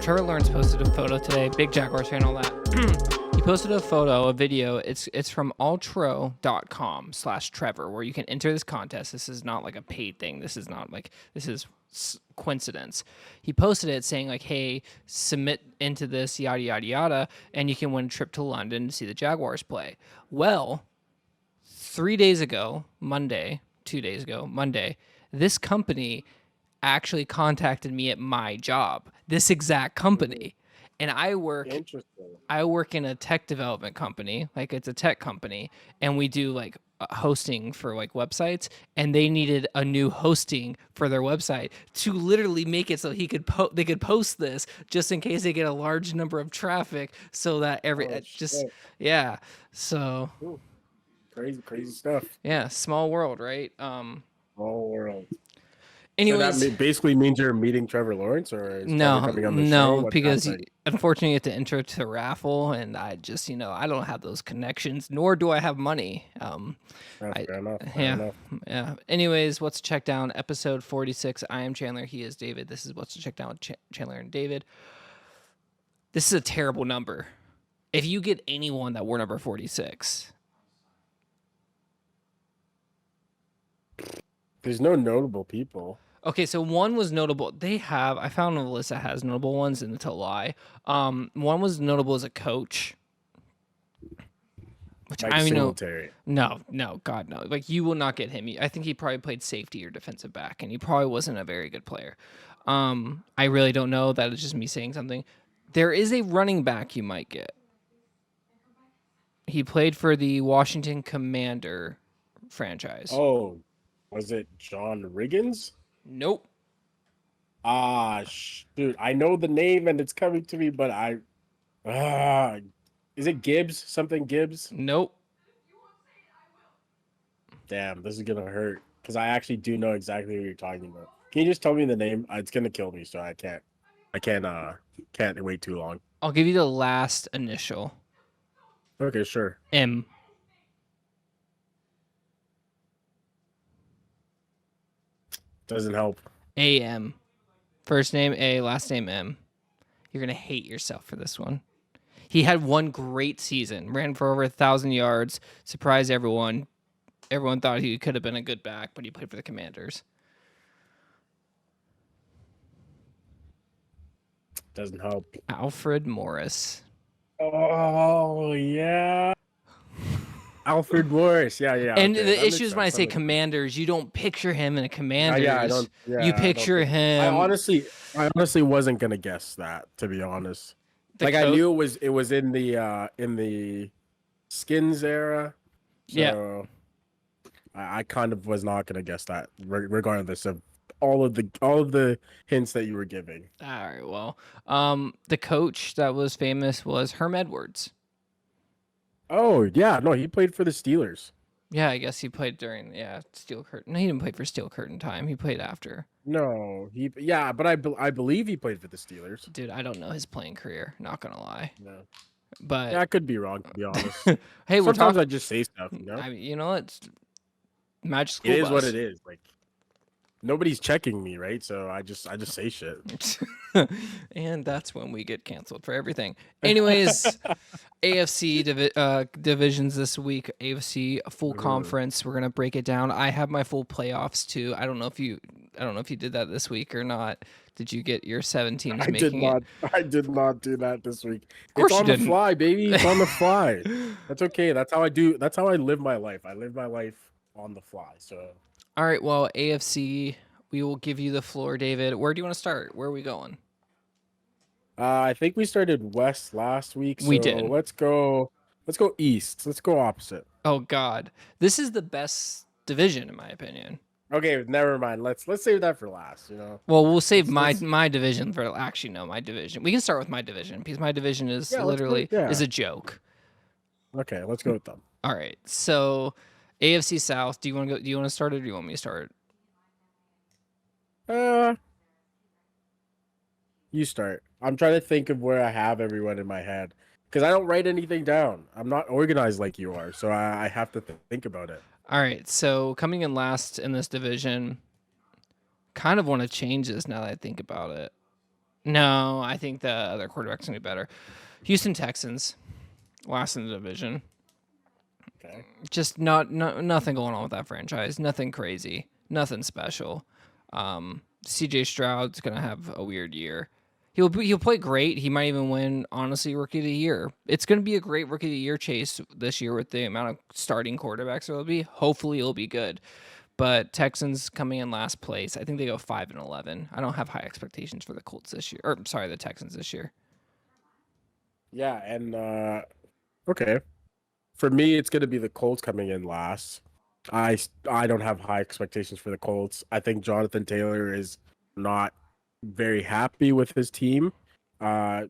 Trevor Lawrence posted a photo today. Big Jaguars fan, all that. He posted a video. It's from altro.com/Trevor, where you can enter this contest. This is not like a paid thing. This is coincidence. He posted it saying like, hey, submit into this, yada, yada, yada, and you can win a trip to London to see the Jaguars play. Well, 2 days ago, Monday, this company actually contacted me at my job, this exact company. And I work in a tech development company, like it's a tech company, and we do like hosting for like websites, and they needed a new hosting for their website to literally make it so they could post this just in case they get a large number of traffic, so that so Ooh, crazy stuff. Yeah, small world, right? Small world. Anyways, so that basically means you're meeting Trevor Lawrence, or is no, Trevor coming on the show? What's because happening? unfortunately you have to enter to the raffle, and I just, I don't have those connections, nor do I have money. Fair enough. Yeah. Anyways, what's to check down? Episode 46. I am Chandler. He is David. This is what's to check down with Chandler and David. This is a terrible number. If you get anyone that were number 46. There's no notable people. Okay, so one was notable. I found a list that has notable ones, and it's a lie. One was notable as a coach. Which Like I mean, Singletary. no, God, no. Like, you will not get him. I think he probably played safety or defensive back, and he probably wasn't a very good player. I really don't know. That is just me saying something. There is a running back you might get. He played for the Washington Commander franchise. Oh, was it John Riggins? Nope. Dude, I know the name and it's coming to me, but is it Gibbs? Something Gibbs? Nope. Damn, this is gonna hurt because I actually do know exactly who you're talking about. Can you just tell me the name? It's gonna kill me, so I can't wait too long. I'll give you the last initial. Okay, sure. M. Doesn't help. A.M. First name A, last name M. You're going to hate yourself for this one. He had one great season. Ran for over 1,000 yards. Surprised everyone. Everyone thought he could have been a good back, but he played for the Commanders. Doesn't help. Alfred Morris. Oh, yeah. Alfred Morris. Yeah. And okay. the issue is when I say Commanders, you don't picture him in a Commanders. I don't. Yeah, you picture him. I honestly wasn't gonna guess that, to be honest. I knew it was in the Skins era. So yeah. I kind of was not gonna guess that, regardless of all of the hints that you were giving. All right. Well, the coach that was famous was Herm Edwards. Oh, yeah. No, he played for the Steelers. Yeah, I guess he played during Steel Curtain. No, he didn't play for Steel Curtain time. He played after. No, but I believe he played for the Steelers. Dude, I don't know his playing career. Not gonna lie. No, but I could be wrong, to be honest. Hey, sometimes I just say stuff. I mean, it's Magic School It is Bus. what it is. Like, nobody's checking me, right? So I just say shit. And that's when we get canceled for everything. Anyways, AFC divisions this week. AFC full conference. We're gonna break it down. I have my full playoffs too. I don't know if you did that this week or not. Did you get your 7 teams making it? I did not do that this week. It's on the fly, baby. It's on the fly. That's okay. That's how I do. That's how I live my life. I live my life on the fly. So. All right. Well, AFC. We will give you the floor, David. Where do you want to start? Where are we going? I think we started west last week. So we did. Let's go east. Let's go opposite. Oh God, this is the best division in my opinion. Okay, never mind. Let's save that for last. Well, we'll save my division for my division. We can start with my division because my division is is a joke. Okay, let's go with them. All right. So, AFC South. Do you want to go? Do you want to start, or do you want me to start? You start. I'm trying to think of where I have everyone in my head because I don't write anything down. I'm not organized like you are, so I have to think about it. All right. So coming in last in this division, kind of want to change this now that I think about it. No, I think the other quarterback's gonna be better. Houston Texans, last in the division. Okay. Just nothing going on with that franchise. Nothing crazy. Nothing special. CJ Stroud's gonna have a weird year. He'll play great. He might even win, honestly, rookie of the year. It's gonna be a great rookie of the year chase this year with the amount of starting quarterbacks there will be. Hopefully it'll be good. But Texans coming in last place. I think they go 5-11. I don't have high expectations for the Colts this year. Or sorry, the Texans this year. Yeah, and okay. For me, it's going to be the Colts coming in last. I don't have high expectations for the Colts. I think Jonathan Taylor is not very happy with his team. I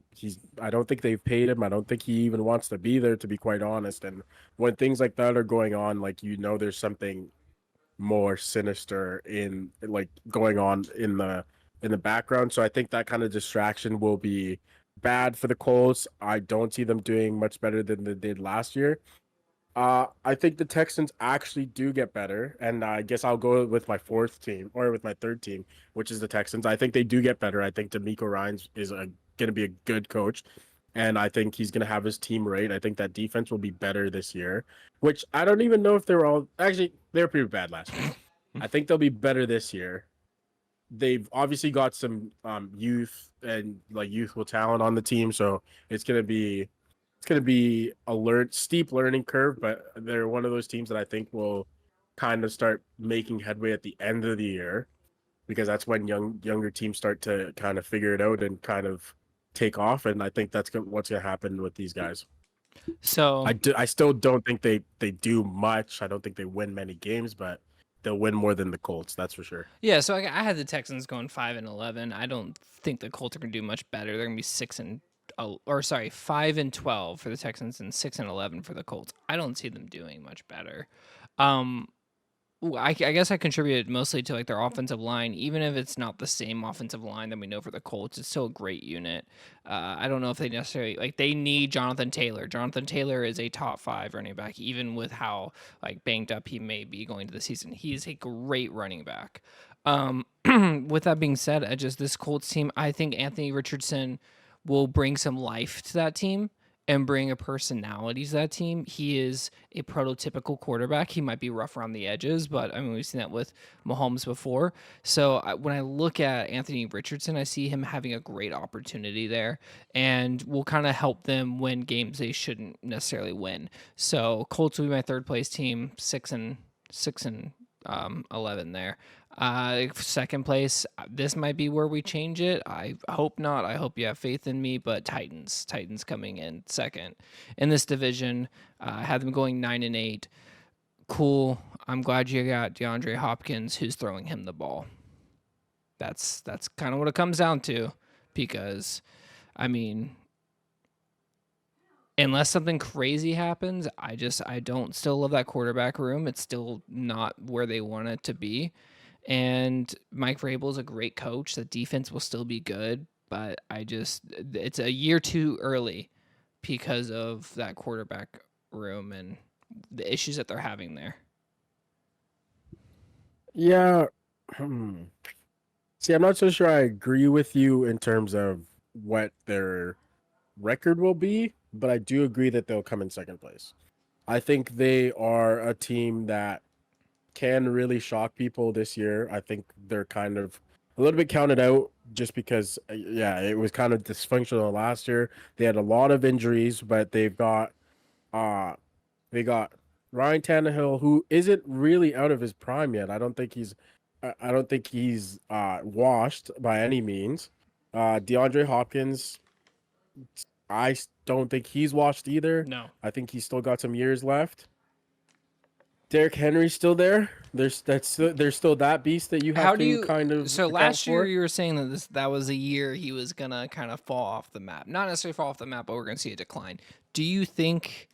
don't think they've paid him. I don't think he even wants to be there, to be quite honest. And when things like that are going on, like there's something more sinister in like going on in the background. So I think that kind of distraction will be bad for the Colts. I don't see them doing much better than they did last year. I think the Texans actually do get better, and I guess I'll go with my fourth team or with my third team, which is the Texans. I think they do get better. I think D'Amico Ryans is going to be a good coach, and I think he's going to have his team right. I think that defense will be better this year, which I don't even know if they were all actually they were pretty bad last year. I think they'll be better this year. They've obviously got some youth and like youthful talent on the team, so it's gonna be a steep learning curve, but they're one of those teams that I think will kind of start making headway at the end of the year because that's when younger teams start to kind of figure it out and kind of take off. And I think that's what's gonna happen with these guys. So I still don't think they do much. I don't think they win many games, but they'll win more than the Colts. That's for sure. yeah, so I had the Texans going 5-11. I don't think the Colts are gonna do much better. They're gonna be 5-12 for the Texans and 6-11 for the Colts. I don't see them doing much better. Um, I guess I contributed mostly to like their offensive line, even if it's not the same offensive line that we know for the Colts. It's still a great unit. I don't know if they necessarily like they need Jonathan Taylor. Jonathan Taylor is a top 5 running back, even with how like banged up he may be going to the season. He is a great running back. With that being said, this Colts team, I think Anthony Richardson will bring some life to that team and bring a personality to that team. He is a prototypical quarterback. He might be rough around the edges, but I mean, we've seen that with Mahomes before. So when I look at Anthony Richardson, I see him having a great opportunity there and will kind of help them win games they shouldn't necessarily win. So Colts will be my third place team, 6-11 there. Second place, this might be where we change it. I hope not. I hope you have faith in me, but Titans coming in second in this division. I had them going 9-8. Cool. I'm glad you got DeAndre Hopkins, who's throwing him the ball. That's kind of what it comes down to, because, I mean, unless something crazy happens, I don't still love that quarterback room. It's still not where they want it to be. And Mike Vrabel is a great coach. The defense will still be good, but it's a year too early because of that quarterback room and the issues that they're having there. Yeah. See, I'm not so sure I agree with you in terms of what their record will be, but I do agree that they'll come in second place. I think they are a team that can really shock people this year. I think they're kind of a little bit counted out just because, yeah, it was kind of dysfunctional last year. They had a lot of injuries, but uh, they got Ryan Tannehill, who isn't really out of his prime yet. I don't think he's washed by any means. DeAndre Hopkins, don't think he's washed either. No. I think he's still got some years left. Derrick Henry's still there. There's still that beast that you have to kind of so account last year for. you were saying that was a year he was gonna kind of fall off the map. Not necessarily fall off the map, but we're gonna see a decline. Do you think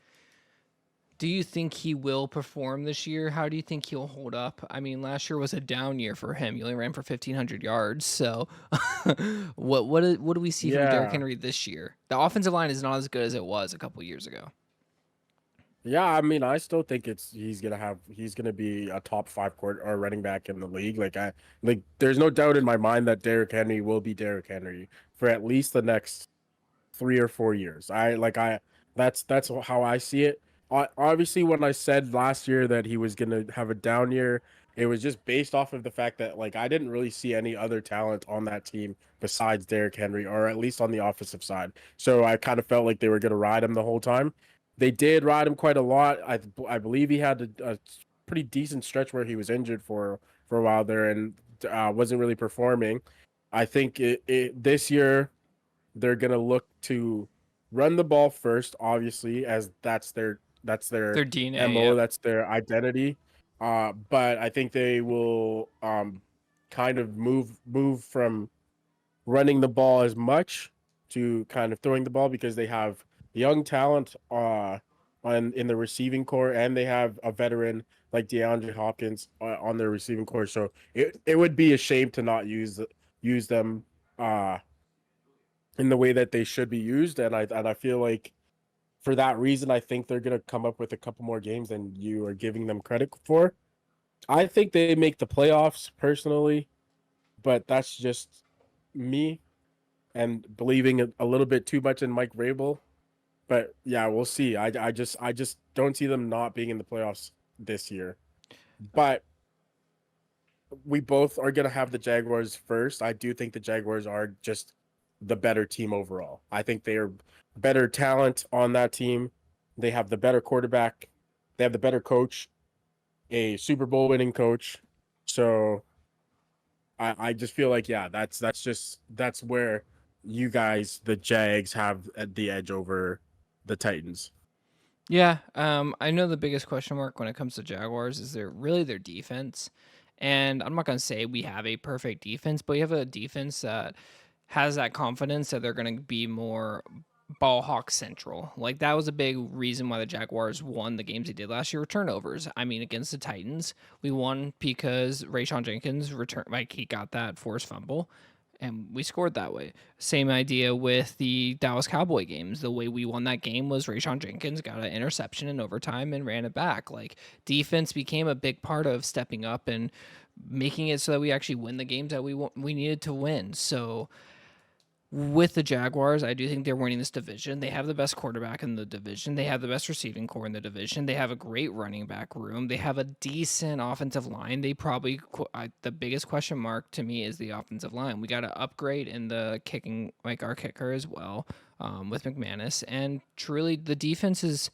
he will perform this year? How do you think he'll hold up? I mean, last year was a down year for him. He only ran for 1,500 yards. So, what do we see from Derrick Yeah, Henry this year? The offensive line is not as good as it was a couple years ago. yeah. I mean, I still think he's gonna be a top 5 court or running back in the league. There's no doubt in my mind that Derrick Henry will be Derrick Henry for at least the next 3 or 4 years. That's how I see it. Obviously, when I said last year that he was gonna have a down year, it was just based off of the fact that like I didn't really see any other talent on that team besides Derrick Henry, or at least on the offensive side. So I kind of felt like they were gonna ride him the whole time. They did ride him quite a lot. I believe he had a pretty decent stretch where he was injured for a while there and wasn't really performing. I think this year they're gonna look to run the ball first, obviously, as that's their Their DNA, MO, yep. that's their identity. But I think they will kind of move from running the ball as much to kind of throwing the ball because they have young talent in the receiving core, and they have a veteran like DeAndre Hopkins on their receiving core. So it would be a shame to not use them uh in the way that they should be used. And I feel like for that reason, I think they're gonna come up with a couple more games than you are giving them credit for. I think they make the playoffs personally, but that's just me and believing a little bit too much in Mike Vrabel. But yeah, we'll see. I just don't see them not being in the playoffs this year. But we both are gonna have the Jaguars first. I do think the Jaguars are just the better team overall. I think they are better talent on that team. They have the better quarterback. They have the better coach, a Super Bowl winning coach. So I just feel like yeah, that's where you guys, the Jags, have the edge over the Titans. Yeah, I know the biggest question mark when it comes to Jaguars is their defense. And I'm not going to say we have a perfect defense, but we have a defense that has that confidence that they're going to be more ball hawk central. Like that was a big reason why the Jaguars won the games they did last year with turnovers. I mean, against the Titans, we won because Rayshon Jenkins returned, like he got that forced fumble, and we scored that way. Same idea with the Dallas Cowboy games. The way we won that game was Rayshon Jenkins got an interception in overtime and ran it back. Like defense became a big part of stepping up and making it so that we actually win the games that we needed to win. So with the Jaguars, I do think they're winning this division. They have the best quarterback in the division. They have the best receiving core in the division. They have a great running back room. They have a decent offensive line. They probably the biggest question mark to me is the offensive line. We got to upgrade in the kicking, like our kicker as well, with McManus. And truly, the defense is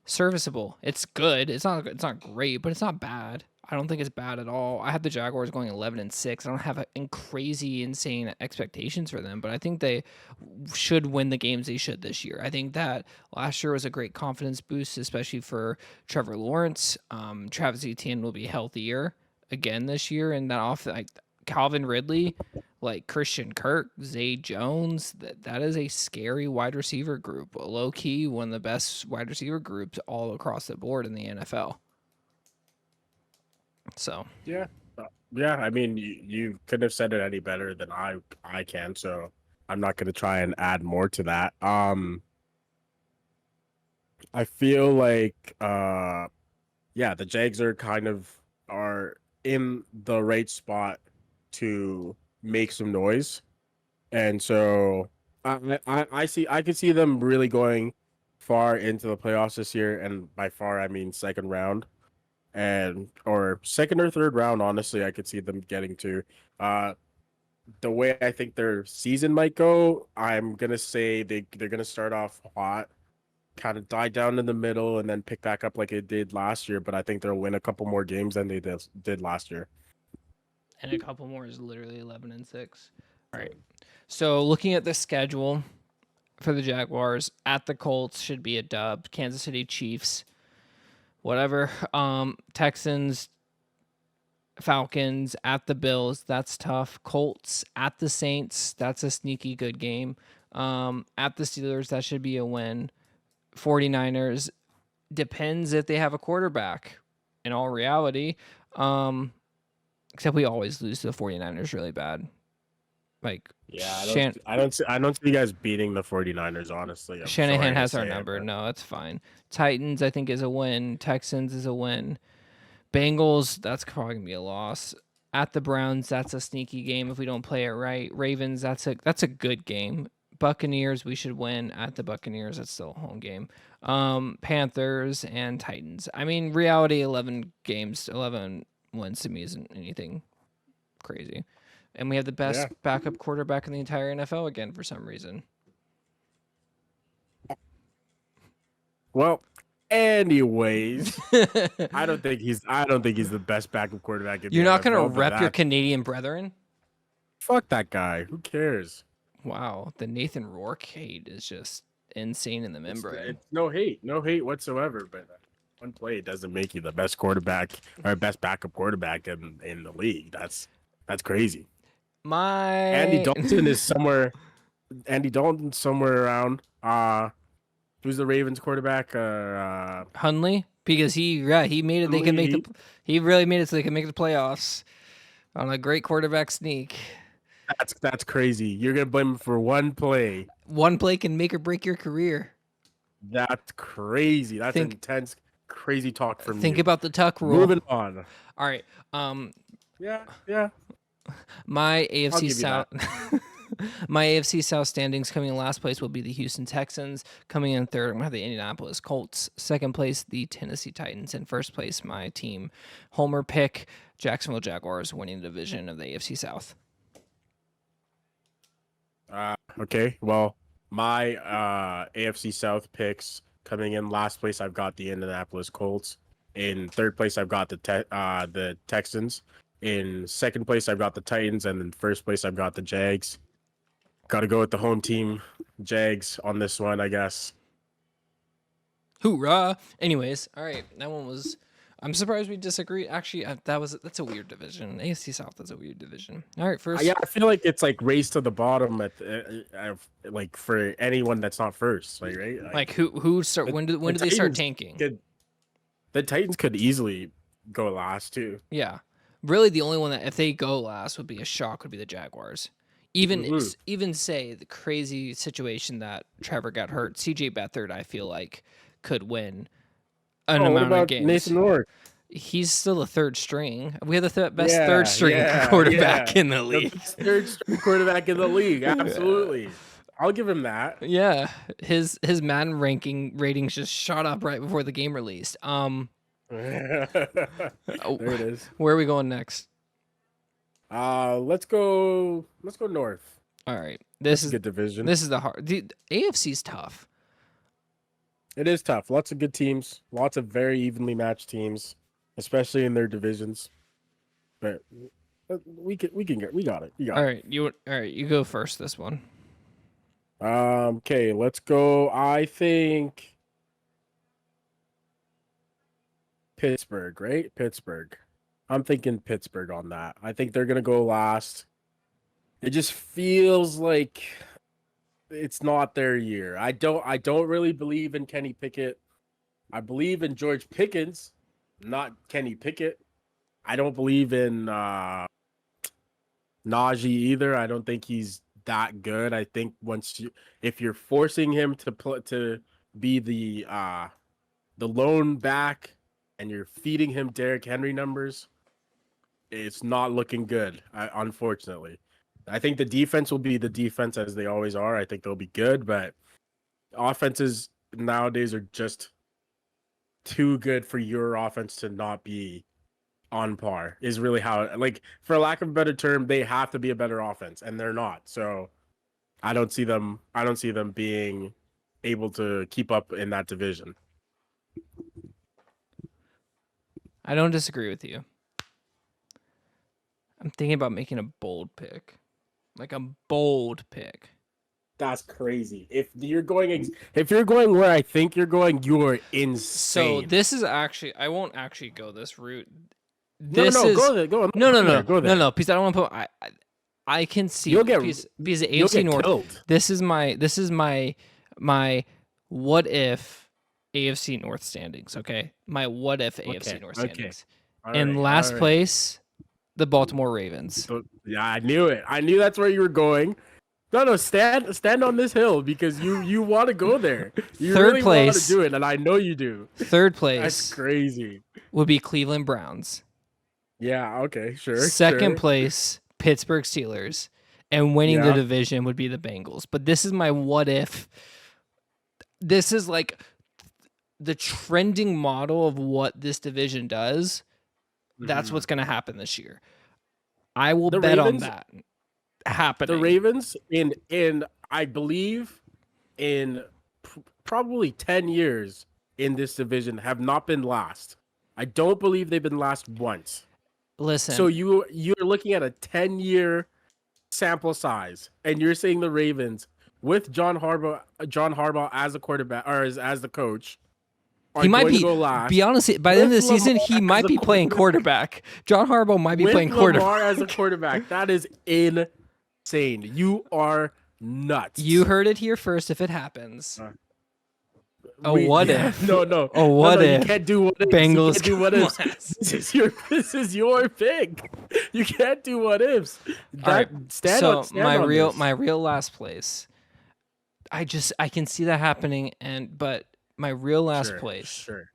serviceable. It's good. It's not great, but it's not bad. I don't think it's bad at all. I have the Jaguars going 11-6. I don't have crazy insane expectations for them, but I think they should win the games they should this year. I think that last year was a great confidence boost, especially for Trevor Lawrence. Travis Etienne will be healthier again this year, and that off like Calvin Ridley, like Christian Kirk, Zay Jones, that is a scary wide receiver group. Low key, one of the best wide receiver groups all across the board in the NFL. So Yeah. Yeah, I mean, you couldn't have said it any better than I can, so I'm not going to try and add more to that. I feel like yeah, the Jags are in the right spot to make some noise. And so I could see them really going far into the playoffs this year, and by far I mean second round and or second or third round. Honestly, I could see them getting to. Uh, the way I think their season might go, I'm gonna say they're gonna start off hot, kind of die down in the middle, and then pick back up like it did last year. But I think they'll win a couple more games than they did last year. and a couple more is literally 11-6. All right. So looking at the schedule for the Jaguars, at the Colts should be a dub. Kansas City Chiefs, whatever. Texans, Falcons, at the Bills, that's tough. Colts at the Saints, that's a sneaky good game. At the Steelers, that should be a win. 49ers, depends if they have a quarterback. In all reality, except we always lose to the 49ers really bad. Like Yeah, I don't see you guys beating the 49ers, honestly. I'm Shanahan sorry to has our say it, number. but No, it's fine. Titans, I think, is a win. Texans is a win. Bengals, that's probably gonna be a loss. At the Browns, that's a sneaky game if we don't play it right. Ravens, that's a good game. Buccaneers, we should win at the Buccaneers. That's still a home game. Panthers and Titans. I mean, reality, 11 games, 11 wins to me isn't anything crazy. And we have the best backup quarterback in the entire NFL again for some reason. Well, anyways, I don't think he's the best backup quarterback in You're the not going to NFL, but rep your Canadian brethren? fuck that guy. Who cares? Wow, the Nathan Rourke hate is just insane in the membrane. It's no hate whatsoever. But one play doesn't make you the best quarterback or best backup quarterback in the league. That's crazy. Andy Dalton somewhere around. Who's the Ravens quarterback? Hundley, because he made it. They can make he really made it so they can make the playoffs on a great quarterback sneak. That's crazy. You're gonna blame him for one play. One play can make or break your career. That's crazy. That's intense, crazy talk from you. Think about the Tuck rule. Moving on. All right. Yeah. My AFC South. My AFC South standings coming in last place will be the Houston Texans. Coming in third, I'm going to have the Indianapolis Colts. Second place, the Tennessee Titans. And first place, my team, Homer pick, Jacksonville Jaguars, winning the division of the AFC South. Okay, well, my AFC South picks coming in last place, I've got the Indianapolis Colts. In third place, I've got the Texans. In second place, I've got the Titans. And in first place, I've got the Jags. Got to go with the home team, Jags, on this one, I guess. Hoorah! Anyways, all right, that one was. I'm surprised we disagree. Actually, that's a weird division. AFC South is a weird division. All right, first. Yeah, I feel like it's like race to the bottom like for anyone that's not first, right? Like who start? When do they start tanking? The Titans could easily go last too. Yeah, really, the only one that if they go last would be a shock would be the Jaguars. Even say the crazy situation that Trevor got hurt, CJ Beathard, I feel like could win an amount of games. Nathan Rourke? He's still a third string. We have the best third string quarterback in the league. Third string quarterback in the league, absolutely. I'll give him that. Yeah, his Madden ratings just shot up right before the game released. There it is. Where are we going next? Let's go north. All right. This is a good division. This is the hard. The AFC's tough. It is tough. Lots of good teams. Lots of very evenly matched teams, especially in their divisions. But we got it. All right. You go first this one. Okay, let's go. I think Pittsburgh, right? Pittsburgh. I'm thinking Pittsburgh on that. I think they're gonna go last. It just feels like it's not their year. I don't really believe in Kenny Pickett. I believe in George Pickens, not Kenny Pickett. I don't believe in Najee either. I don't think he's that good. I think if you're forcing him to be the lone back and you're feeding him Derrick Henry numbers, it's not looking good, unfortunately. I think the defense will be the defense as they always are. I think they'll be good, but offenses nowadays are just too good for your offense to not be on par, is really how, like, for lack of a better term, they have to be a better offense, and they're not. So I don't see them being able to keep up in that division. I don't disagree with you. I'm thinking about making a bold pick. Like a bold pick. That's crazy. If you're going where I think you're going, you are insane. So this is actually, I won't actually go this route. Go there. Go there. No, because I don't want to put. I can see. You'll get because AFC North. Killed. This is my what if AFC North standings. Okay, my what if AFC North standings. In last place, the Baltimore Ravens. Yeah, I knew it. I knew that's where you were going. No, stand on this hill because you want to go there. You Third really place, want to do it, and I know you do. Third place. That's crazy. Would be Cleveland Browns. Yeah, okay, sure, Second sure. place, Pittsburgh Steelers, and winning the Yeah. division would be the Bengals. But this is my what if. This is like the trending model of what this division does. That's Hmm. what's going to happen this year. I will The bet on Ravens, that the happening. Ravens in I believe in probably 10 years in this division have not been last. I don't believe they've been last once. So Listen, you're looking at a 10-year sample size, and you're saying the Ravens with John Harbaugh as a quarterback or as the coach he are might going to be. go Be last honest, by the end of with the season, Lamar he as might the be playing quarterback. quarterback. John Harbaugh might be With playing Lamar as a quarterback. quarterback. That is insane. You are You nuts. heard it here first. If it happens, Uh, a we what yeah if? no no A no what no you if? can't do what ifs. You Bengals can't do what come ifs. last. This is your pick. You can't do what ifs. All right. That stand on So stand on this. my real last place. I can see that happening, but my real last Sure, place. sure.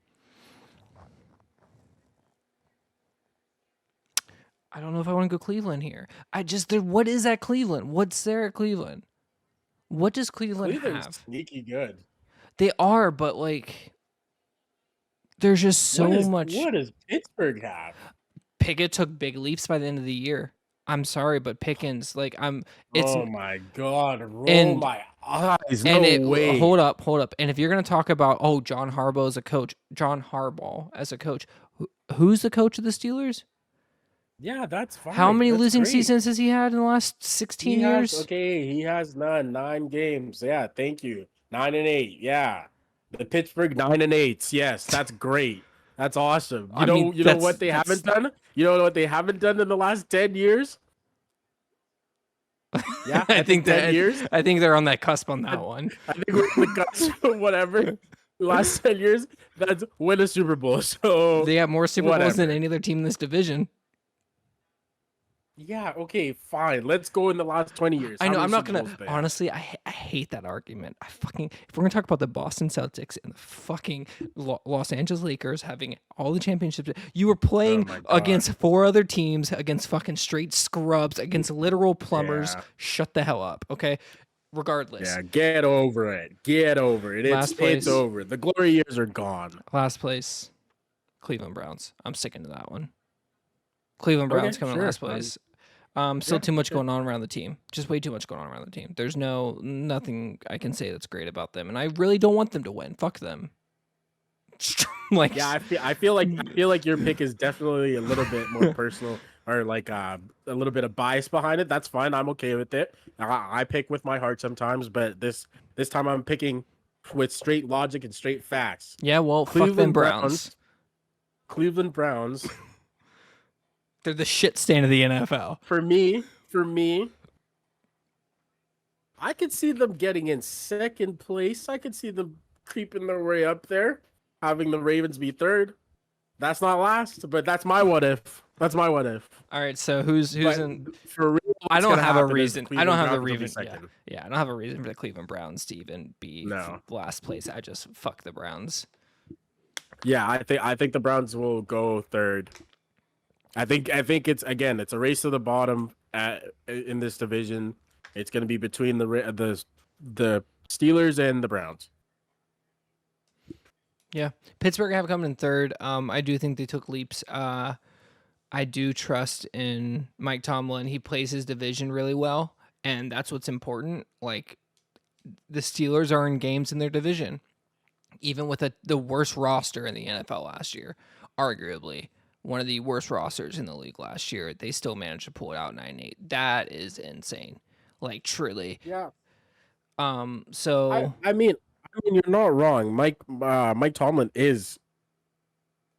I don't know if I want to go Cleveland here. What is at Cleveland? What's there at Cleveland? What does Cleveland Cleveland's have? sneaky good. They are, but like there's just What so is much. what does Pittsburgh have? Pickett took big leaps by the end of the year. I'm sorry, but Pickens, like it's Oh my god, roll and my eyes. and No it way. hold up. And if you're gonna talk about John Harbaugh as a coach, John Harbaugh as a coach, who's the coach of the Steelers? Yeah, that's How fine. many That's losing great. seasons has he had in the last 16 years? He has nine games. Yeah, thank you. 9-8. Yeah. The Pittsburgh 9-8. Yes, that's great. That's awesome. I mean, You know what they haven't that's done? You know what they haven't done in the last 10 years? Yeah, I think 10 years. I think they're on that cusp on I, that one. I think we're on the cusp of whatever. The last 10 years, that's win a Super Bowl. So They have more Super Bowls than whatever. any other team in this division. Yeah, okay, fine. Let's go in the last 20 years. I How know. many I'm not Super gonna. Bowls do they have? Honestly, I hate that argument. If we're gonna talk about the Boston Celtics and the fucking Los Angeles Lakers having all the championships, you were Oh playing my God. against four other teams, against fucking straight scrubs, against literal plumbers. Yeah. Shut the hell up, okay? Regardless, Yeah, get over it. Get over it. It's last it's place, over. The glory years are gone. last place, Cleveland Browns. I'm sticking to that one. Cleveland Browns Okay, coming in sure. last place. Still Yeah, too much sure. going on around the team. Just way too much going on around the team. There's nothing I can say that's great about them, and I really don't want them to win. Fuck them. like, Yeah, I feel like your pick is definitely a little bit more personal or like a little bit of bias behind it. That's fine. I'm okay with it. I pick with my heart sometimes, but this time I'm picking with straight logic and straight facts. yeah, well, fuck them Cleveland Browns. Browns. Cleveland Browns. They're the shit stain of the NFL. For me, I could see them getting in second place. I could see them creeping their way up there, having the Ravens be third. That's not last, but that's my what if. That's my what if. All right, so who's But in? for real, I what's don't gonna have a happen is the reason. I don't Cleveland have the Browns will be reason. Yeah, second. yeah, I don't have a reason for the Cleveland Browns to even be No. last place. I just fuck the Browns. Yeah, I think the Browns will go third. I think it's a race to the bottom in this division. It's going to be between the Steelers and the Browns. Yeah, Pittsburgh have come in third. I do think they took leaps. I do trust in Mike Tomlin. He plays his division really well, and that's what's important. Like the Steelers are in games in their division, even with the worst roster in the NFL last year, arguably one of the worst rosters in the league last year. They still managed to pull it out 9-8. That is insane. Like truly. Yeah, I So I mean I mean you're not wrong. Mike Tomlin is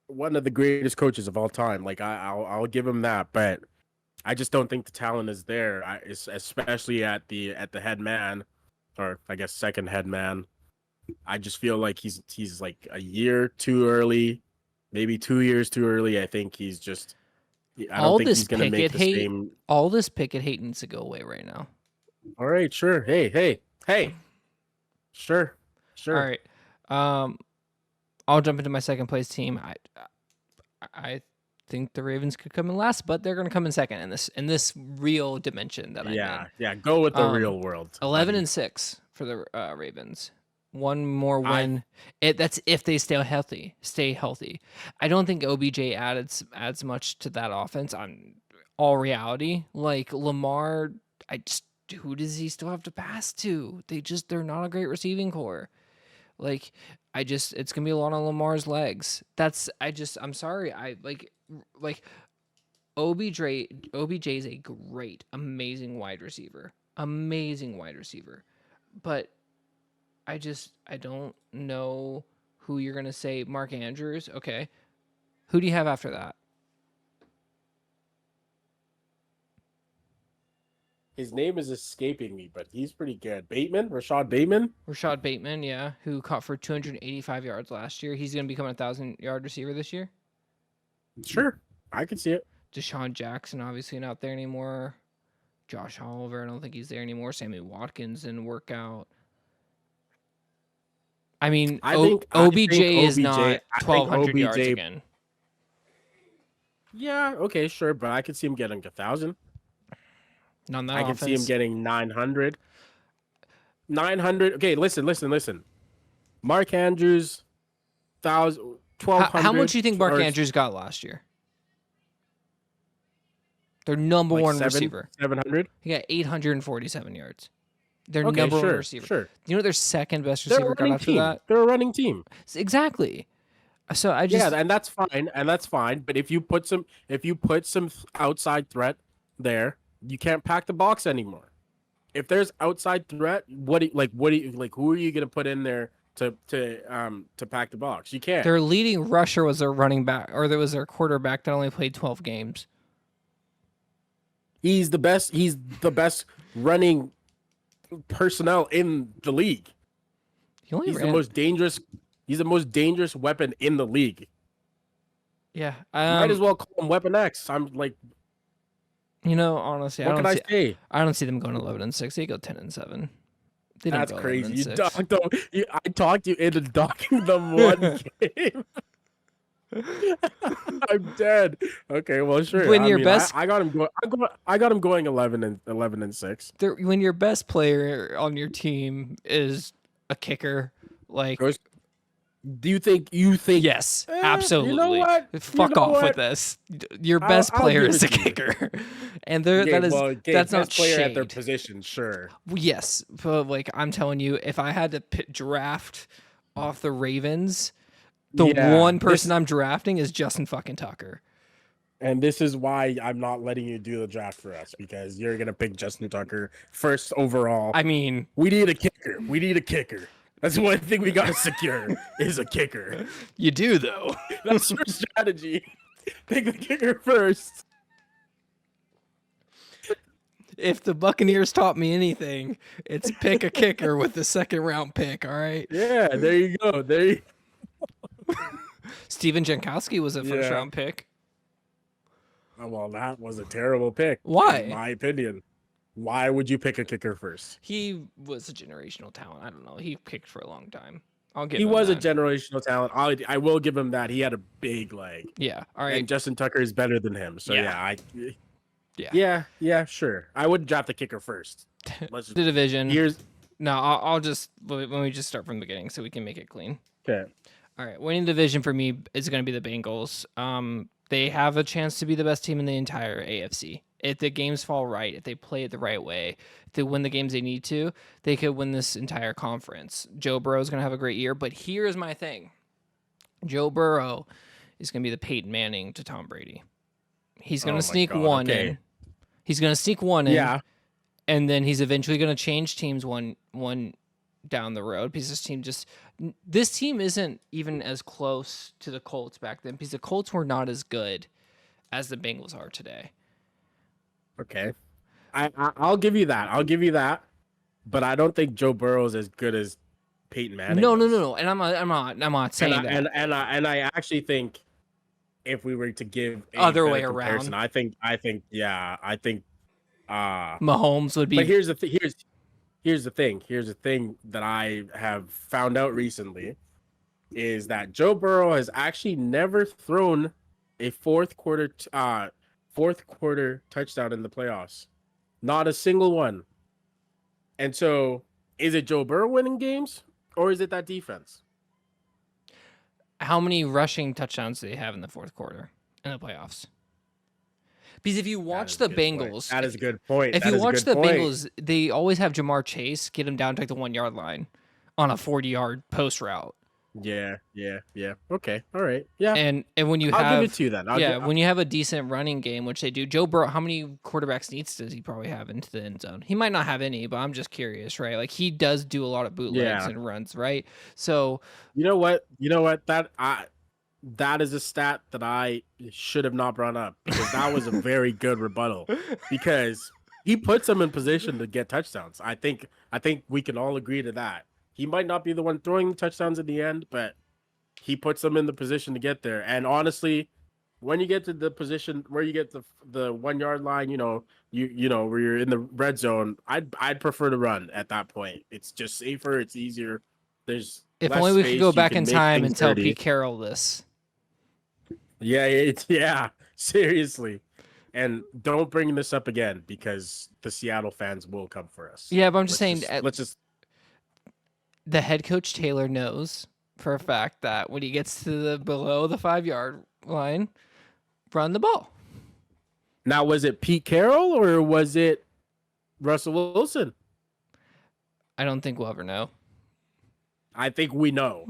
one of the greatest coaches of all time. Like I'll give him that, but I just don't think the talent is there. Especially at the head man, or I guess second head man. I just feel like he's like a year too early, maybe 2 years too early. I think he's just. I don't all think this he's gonna make Pickett the hate, same. all this Pickett hate needs to go away right now. All right, sure. Hey. Sure, All sure. right. Um, I'll jump into my second place team. I think the Ravens could come in last, but they're going to come in second in this real dimension that I'm in. Yeah. Go with the real world. 11-6 for the Ravens. One more I win. That's if they stay healthy. Stay healthy. I don't think OBJ adds much to that offense. On all reality, like Lamar, who does he still have to pass to? They're not a great receiving core. Like it's gonna be a lot on Lamar's legs. I'm sorry. I like OBJ is a great, amazing wide receiver. Amazing wide receiver. But I don't know who you're gonna say. Mark Andrews, okay. Who do you have after that? His name is escaping me, but he's pretty good. Rashad Bateman. Rashad Bateman, yeah, who caught for 285 yards last year. He's gonna become a 1,000-yard receiver this year. Sure, I can see it. Deshaun Jackson, obviously not there anymore. Josh Oliver, I don't think he's there anymore. Sammy Watkins didn't work out. I mean, OBJ is not 1,200 yards again. Yeah, okay, sure, but I could see him getting 1,000. Not on that I offense. can see him getting 900. 900. Okay, listen. Mark Andrews, 1,200. How much do you think Mark Andrews got last year? Their number one receiver. 700? He got 847 yards. Their Okay, number one receiver. Sure. You know what their second best receiver got after that? They're a running team. Exactly. So I just and that's fine. But if you put some outside threat there, you can't pack the box anymore. If there's outside threat, who are you gonna put in there to pack the box? You can't. Their leading rusher was their running back, or there was their quarterback that only played 12 games. He's the best running personnel in the league. He's the most dangerous weapon in the league. Yeah. Might as well call him Weapon X. I'm like, honestly, what can I say? I don't see them going 11-6. They go 10-7. That's crazy. I talked you into docking them one game. I'm dead. Okay, well, sure. I got him going. I got him going 11-6. When your best player on your team is a kicker, like. Do you think? Yes, absolutely. You know what? Fuck off with this. Your best player is a kicker, and that's not player shade. At their position. Sure. Yes, but I'm telling you, if I had to draft off the Ravens, one person I'm drafting is Justin fucking Tucker. And this is why I'm not letting you do the draft for us, because you're gonna pick Justin Tucker first overall. I mean, we need a kicker. That's the one thing we got to secure is a kicker. You do, though. That's your strategy. Pick the kicker first. If the Buccaneers taught me anything, it's pick a kicker with the second round pick, all right? Yeah, there you go. Steven Jankowski was a first round pick. Well, that was a terrible pick. Why? In my opinion. Why would you pick a kicker first? He was a generational talent. I don't know. He kicked for a long time. He was a generational talent. I will give him that. He had a big leg. Yeah. All right. And Justin Tucker is better than him. So yeah, sure. I would draft the kicker first. The division. I'll just let me just start from the beginning so we can make it clean. Okay. All right. Winning division for me is going to be the Bengals. They have a chance to be the best team in the entire AFC. If the games fall right, if they play it the right way, if they win the games they need to, they could win this entire conference. Joe Burrow is going to have a great year, but here's my thing. Joe Burrow is going to be the Peyton Manning to Tom Brady. He's going to sneak one in. He's going to sneak one in. Yeah. And then he's eventually going to change teams one down the road, because this team isn't even as close to the Colts back then, because the Colts were not as good as the Bengals are today. Okay, I'll give you that. But I don't think Joe Burrow is as good as Peyton Manning. No. And I'm not saying that. And I actually think if we were to give other way around, I think Mahomes would be. But here's the thing that I have found out recently is that Joe Burrow has actually never thrown a fourth quarter touchdown in the playoffs. Not a single one. And so, is it Joe Burrow winning games, or is it that defense? How many rushing touchdowns do they have in the fourth quarter in the playoffs? Because if you That watch is a the good point. Bengals, That is a good point. if That you is a watch good the point. Bengals, they always have Jamar Chase get him down to like the 1 yard line on a 40-yard post route. Yeah, yeah, yeah. Okay, all right. Yeah, And when you I'll give it have to you then. when you have a decent running game, which they do, Joe Burrow, how many quarterbacks sneaks does he probably have into the end zone? He might not have any, but I'm just curious, right? Like he does do a lot of bootlegs yeah. and runs, right? So You know what? You know what? That is a stat that I should have not brought up because that was a very good rebuttal because he puts them in position to get touchdowns. I think we can all agree to that. He might not be the one throwing the touchdowns in the end, but he puts them in the position to get there. And honestly, when you get to the position where you get the 1 yard line, you know where you're in the red zone, I'd prefer to run at that point. It's just safer, it's easier. There's if less only we could go space, you back can in make time things and tell dirty. Pete Carroll this. Yeah, seriously. And don't bring this up again because the Seattle fans will come for us. Yeah, but I'm just saying Let's just the head coach Taylor knows for a fact that when he gets to the below the 5 yard line, run the ball. Now, was it Pete Carroll or was it Russell Wilson? I don't think we'll ever know. I think we know.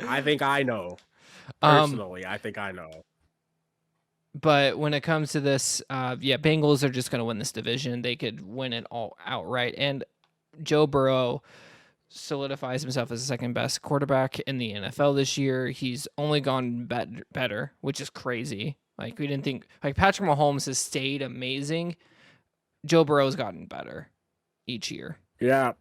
I think I know. Personally, I think I know. But when it comes to this, Bengals are just going to win this division. They could win it all outright. And Joe Burrow solidifies himself as the second best quarterback in the NFL this year. He's only gone better, which is crazy. Like we didn't think like Patrick Mahomes has stayed amazing. Joe Burrow's gotten better each year. Yeah.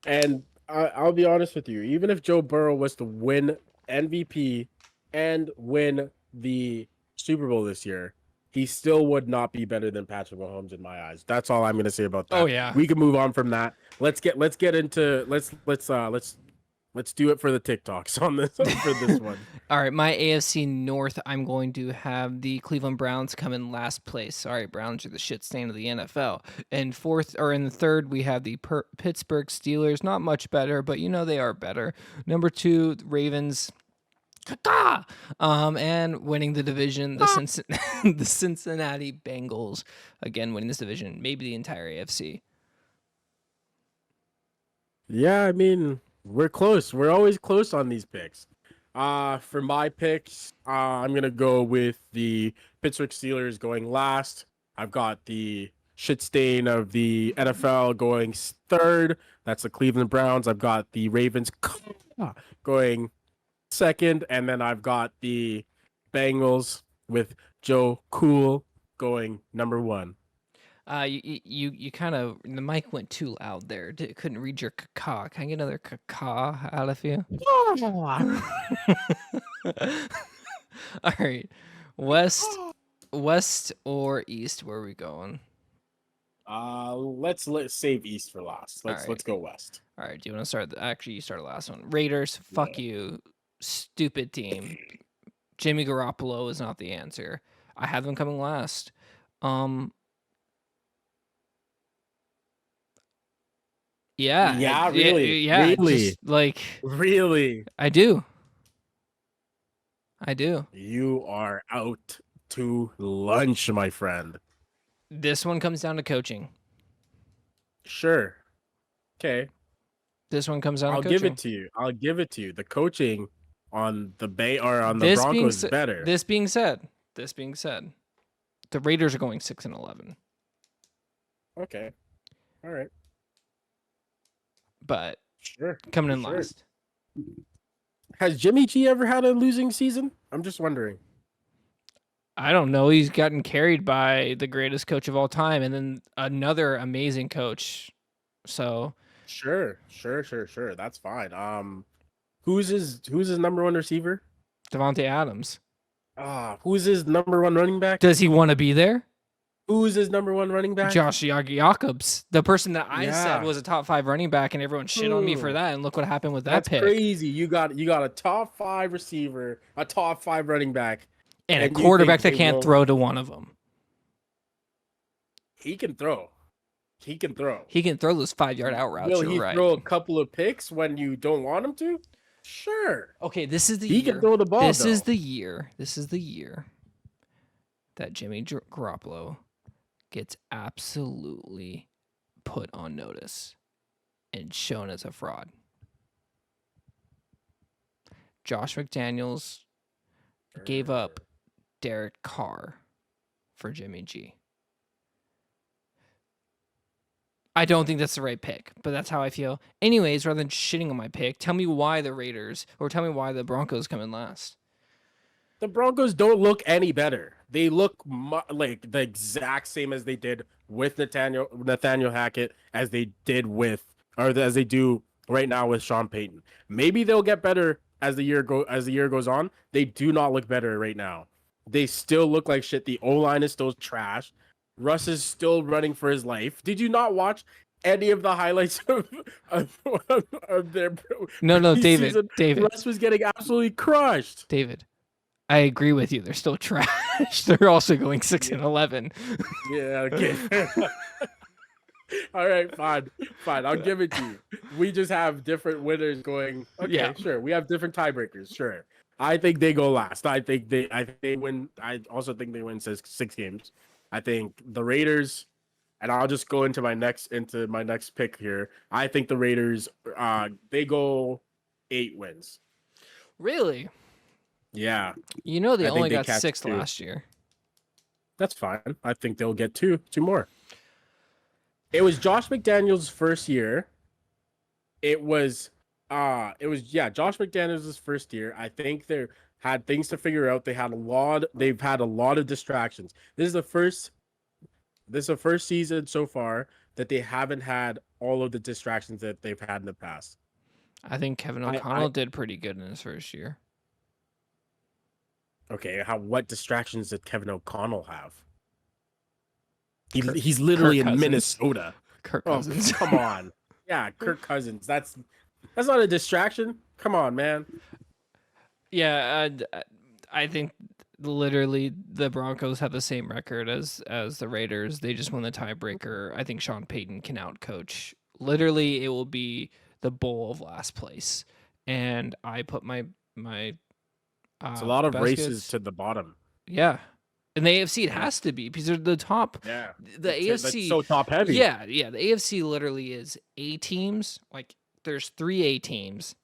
And I'll be honest with you. Even if Joe Burrow was to win MVP and win the Super Bowl this year, he still would not be better than Patrick Mahomes in my eyes. That's all I'm going to say about that. Oh yeah. We can move on from that. Let's get into let's do it for the TikToks on this for this one. All right, my AFC North, I'm going to have the Cleveland Browns come in last place. Sorry, Browns are the shit stain of the NFL. And in the third, we have the Pittsburgh Steelers. Not much better, but they are better. Number 2, Ravens. And winning the division, the Cincinnati Bengals again winning this division, maybe the entire AFC. Yeah, I mean, we're close. We're always close on these picks. For my picks, I'm gonna go with the Pittsburgh Steelers going last. I've got the shit stain of the NFL going third. That's the Cleveland Browns. I've got the Ravens going second, and then I've got the Bengals with Joe Cool going number 1. You kind of the mic went too loud there. Couldn't read your caca. Can I get another caca out of you? All right, west or east? Where are we going? Let's save East for last. Let's go West. All right. Do you want to start? Actually, you start the last one. Raiders. Fuck you, stupid team. Jimmy Garoppolo is not the answer. I have them coming last. Yeah. Yeah, really. Yeah. Really. Just, like really. I do. You are out to lunch, my friend. This one comes down to coaching. Sure. Okay. This one comes down to coaching. I'll give it to you. The coaching on the the Broncos is better. This being said, the Raiders are going 6-11. Okay. All right. But sure, coming in last. Has Jimmy G ever had a losing season? I'm just wondering. I don't know. He's gotten carried by the greatest coach of all time and then another amazing coach. So sure. That's fine. Who's his number 1 receiver? Devontae Adams. Who's his number 1 running back? Does he want to be there? Who's his number 1 running back? Josh Jacobs, the person that I said was a top 5 running back, and everyone shit on me for that. And look what happened with that pick. That's crazy. You got a top 5 receiver, a top 5 running back, And a And you think quarterback that they can't won't? throw to one of them. He can throw. He can throw. He can throw those 5-yard out routes. Will You're he right. throw a couple of picks when you don't want him to? Sure. Okay, this is the He can year. throw the ball, This is though. the year. This is the year that Jimmy Garoppolo gets absolutely put on notice and shown as a fraud. Josh McDaniels gave up Derek Carr for Jimmy G. I don't think that's the right pick, but that's how I feel. Anyways, rather than shitting on my pick, tell me why the Raiders, or tell me why the Broncos come in last. The Broncos don't look any better. They look like the exact same as they did with Nathaniel Hackett, as they did with, or as they do right now with Sean Payton. Maybe they'll get better as the year goes on. They do not look better right now. They still look like shit. The O-line is still trash. Russ is still running for his life. Did you not watch any of the highlights of their No, preseason? David, Russ was getting absolutely crushed. David. I agree with you. They're still trash. They're also going 6-11. Yeah, okay. All right, fine. I'll give it to you. We just have different winners going. Okay, Yeah. sure. We have different tiebreakers. Sure. I think they go last. I think they win. I also think they win six games. I think the Raiders, and I'll just go into my next pick here. I think the Raiders, they go 8 wins. Really? Yeah. You know they I think only they got catch 6 2. last year. That's fine. I think they'll get two more. It was Josh McDaniels' first year. It was Josh McDaniels' first year. I think they had things to figure out. They've had a lot of distractions. This is the first season so far that they haven't had all of the distractions that they've had in the past. I think Kevin O'Connell did pretty good in his first year. Okay, what distractions did Kevin O'Connell have? He's literally in Minnesota. Kirk Cousins. Oh, come on. Yeah, Kirk Cousins. That's not a distraction. Come on, man. Yeah, I think literally the Broncos have the same record as the Raiders. They just won the tiebreaker. I think Sean Payton can outcoach. Literally, it will be the bowl of last place. And I put my it's a lot of races to the bottom. Yeah. In the AFC, it has to be because they're the top. Yeah. The AFC, so top heavy. Yeah. The AFC literally is A teams. Like there's 3 A teams.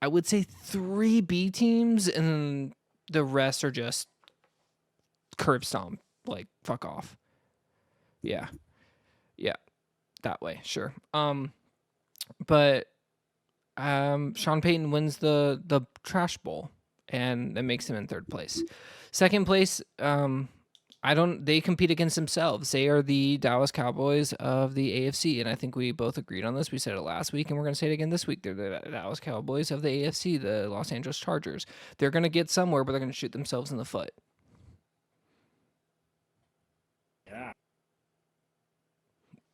I would say 3 B teams, and the rest are just curb stomp. Like fuck off. Yeah. That way, sure. But Sean Payton wins the trash bowl, and that makes him in 3rd place. 2nd place, they compete against themselves. They are the Dallas Cowboys of the AFC, and I think we both agreed on this. We said it last week, and we're going to say it again this week. They're the Dallas Cowboys of the AFC, the Los Angeles Chargers. They're going to get somewhere, but they're going to shoot themselves in the foot.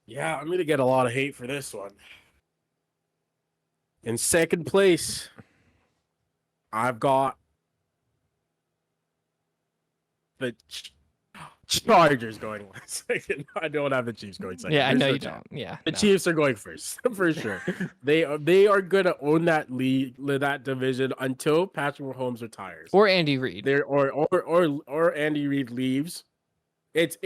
Yeah, I'm going to get a lot of hate for this one. In 2nd place, I've got the Chargers going second. I don't have the Chiefs going second. Yeah, I know you don't. Yeah, the Chiefs are going first for sure. They are gonna own that league, that division until Patrick Mahomes retires or Andy Reid. Or Andy Reid leaves. It's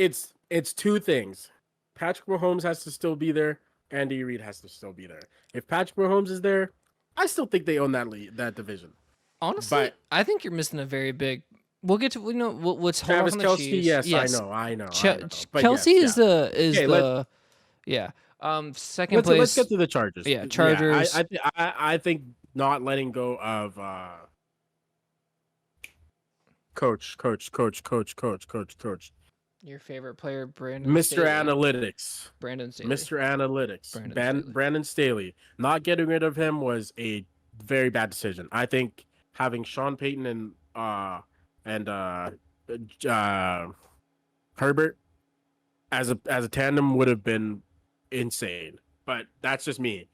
2 things. Patrick Mahomes has to still be there. Andy Reid has to still be there. If Patrick Mahomes is there, I still think they own that division. Honestly, I think you're missing a very big. We'll get to what's Travis Kelce. Chiefs. Yes, I know. Kelce is the second place. Let's get to the Chargers. Yeah, Chargers. Yeah, I think not letting go of coach. Your favorite player, Brandon Mr. Staley. Analytics. Brandon Staley. Mr. Analytics. Brandon Staley. Not getting rid of him was a very bad decision. I think having Sean Payton and Herbert as a tandem would have been insane. But that's just me.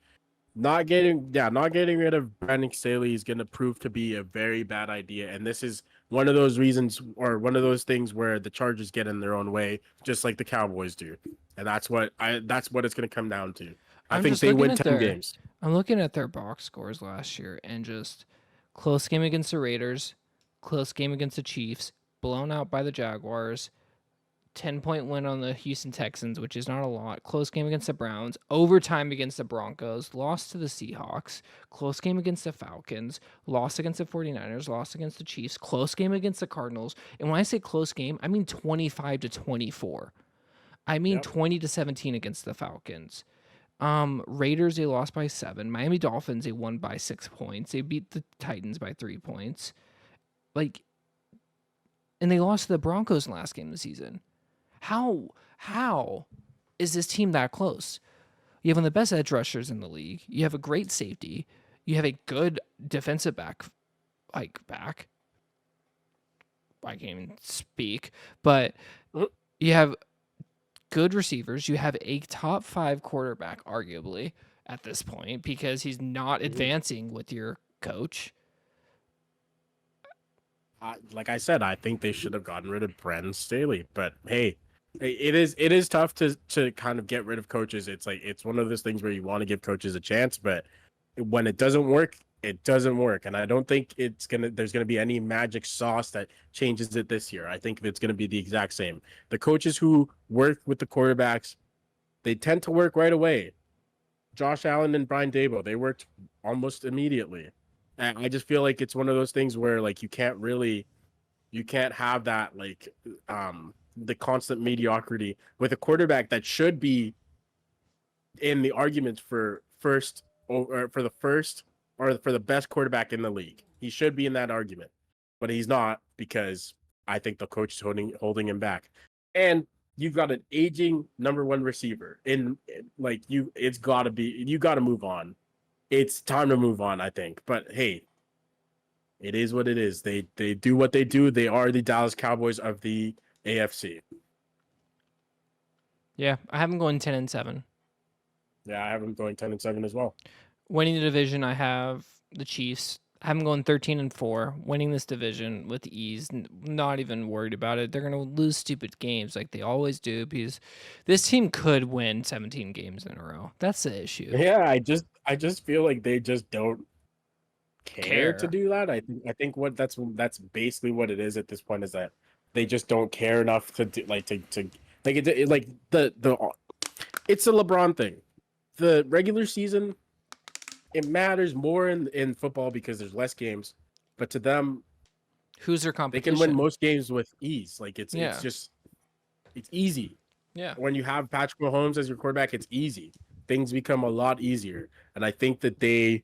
Not getting rid of Brandon Staley is going to prove to be a very bad idea, and this is one of those reasons or one of those things where the Chargers get in their own way, just like the Cowboys do, and that's what it's going to come down to. I I'm think just they looking win at 10 their games. I'm looking at their box scores last year and just close game against the Raiders, close game against the Chiefs, blown out by the Jaguars, 10-point win on the Houston Texans, which is not a lot, close game against the Browns, overtime against the Broncos, lost to the Seahawks, close game against the Falcons, lost against the 49ers, lost against the Chiefs, close game against the Cardinals. And when I say close game, I mean 25-24. I mean Yep. 20-17 against the Falcons. Raiders, they lost by 7. Miami Dolphins, they won by 6 points. They beat the Titans by 3 points. Like, and they lost to the Broncos in the last game of the season. How is this team that close? You have one of the best edge rushers in the league. You have a great safety. You have a good defensive back. I can't even speak, but you have good receivers. You have a top 5 quarterback, arguably, at this point, because he's not advancing with your coach. Like I said, I think they should have gotten rid of Brandon Staley, but hey, it is tough to kind of get rid of coaches. It's like it's one of those things where you want to give coaches a chance, but when it doesn't work, it doesn't work. And I don't think there's gonna be any magic sauce that changes it this year. I think it's gonna be the exact same. The coaches who work with the quarterbacks, they tend to work right away. Josh Allen and Brian Daboll, they worked almost immediately. And I just feel like it's one of those things where like you can't have that like the constant mediocrity with a quarterback that should be in the arguments for first or for the first or for the best quarterback in the league. He should be in that argument, but he's not because I think the coach is holding him back. And you've got an aging number 1 receiver in like you got to move on. It's time to move on, I think. But hey, it is what it is. They do what they do. They are the Dallas Cowboys of the AFC. Yeah, I have them going 10-7. Yeah, I have them going 10-7 as well. Winning the division, I have the Chiefs. I have them going 13-4, winning this division with ease. Not even worried about it. They're gonna lose stupid games like they always do because this team could win 17 games in a row. That's the issue. Yeah, I just feel like they just don't care to do that. I think what that's basically what it is at this point is that they just don't care enough to do, like to like it like the it's a LeBron thing. The regular season, it matters more in football because there's less games, but to them, who's their they competition? can win most games with ease. Like it's easy. Yeah. When you have Patrick Mahomes as your quarterback, it's easy. Things become a lot easier, and I think that they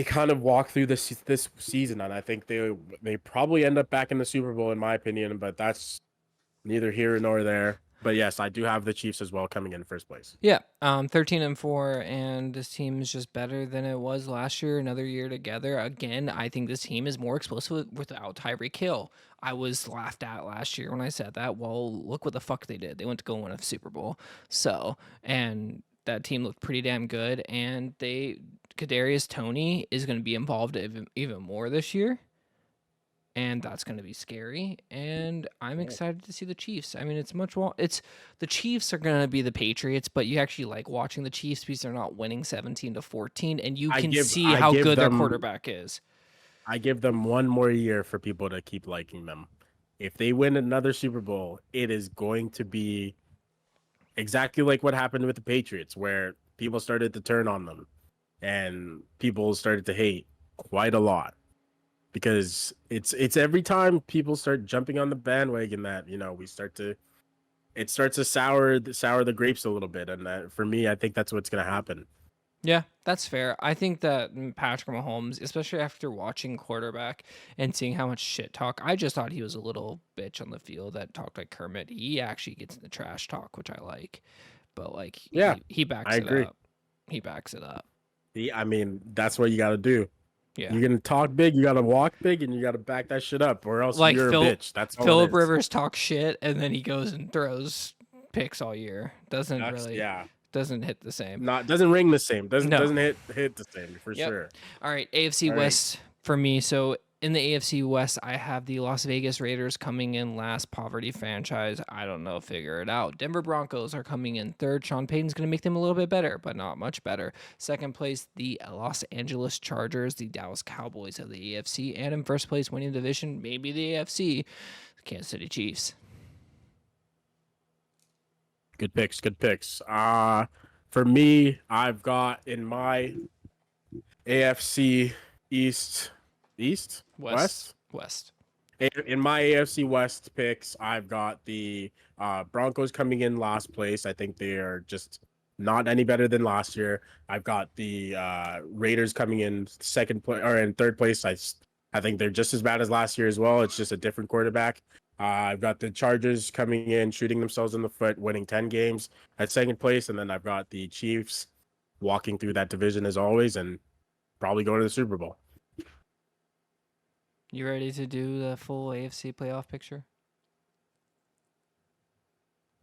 kind of walk through this season, and I think they probably end up back in the Super Bowl, in my opinion. But that's neither here nor there. But yes, I do have the Chiefs as well coming in first place. Yeah, 13-4, and this team is just better than it was last year. Another year together. Again, I think this team is more explosive without Tyreek Hill. I was laughed at last year when I said that. Well, look what the fuck they did. They went to go win a Super Bowl. So, and that team looked pretty damn good. And Kadarius Toney is going to be involved even more this year. And that's going to be scary. And I'm excited to see the Chiefs. I mean, the Chiefs are going to be the Patriots, but you actually like watching the Chiefs because they're not winning 17-14, and you can see how good their quarterback is. I give them one more year for people to keep liking them. If they win another Super Bowl, it is going to be exactly like what happened with the Patriots, where people started to turn on them and people started to hate quite a lot. Because it's every time people start jumping on the bandwagon that it starts to sour the grapes a little bit, and that for me, I think that's what's going to happen. Yeah, that's fair. I think that Patrick Mahomes, especially after watching quarterback and seeing how much shit talk, I just thought he was a little bitch on the field that talked like Kermit. He actually gets in the trash talk, which I like, but like he backs it up. He backs it up. I mean, that's what you got to do. Yeah. You're gonna talk big, you gotta walk big, and you gotta back that shit up, or else like you're a bitch. That's all Philip Rivers talks shit, and then he goes and throws picks all year. Doesn't hit the same. Doesn't ring the same. Doesn't hit the same for sure. All right, AFC West for me. So in the AFC West, I have the Las Vegas Raiders coming in last, poverty franchise. I don't know, figure it out. Denver Broncos are coming in third. Sean Payton's going to make them a little bit better, but not much better. Second place, the Los Angeles Chargers, the Dallas Cowboys of the AFC. And in first place, winning division, maybe the AFC, the Kansas City Chiefs. Good picks. Good picks. For me, I've got in my AFC West. In my AFC West picks, I've got the Broncos coming in last place. I think they are just not any better than last year. I've got the Raiders coming in second place or in third place. I think they're just as bad as last year as well. It's just a different quarterback. I've got the Chargers coming in, shooting themselves in the foot, winning 10 games at second place, and then I've got the Chiefs walking through that division as always, and probably going to the Super Bowl. You ready to do the full AFC playoff picture?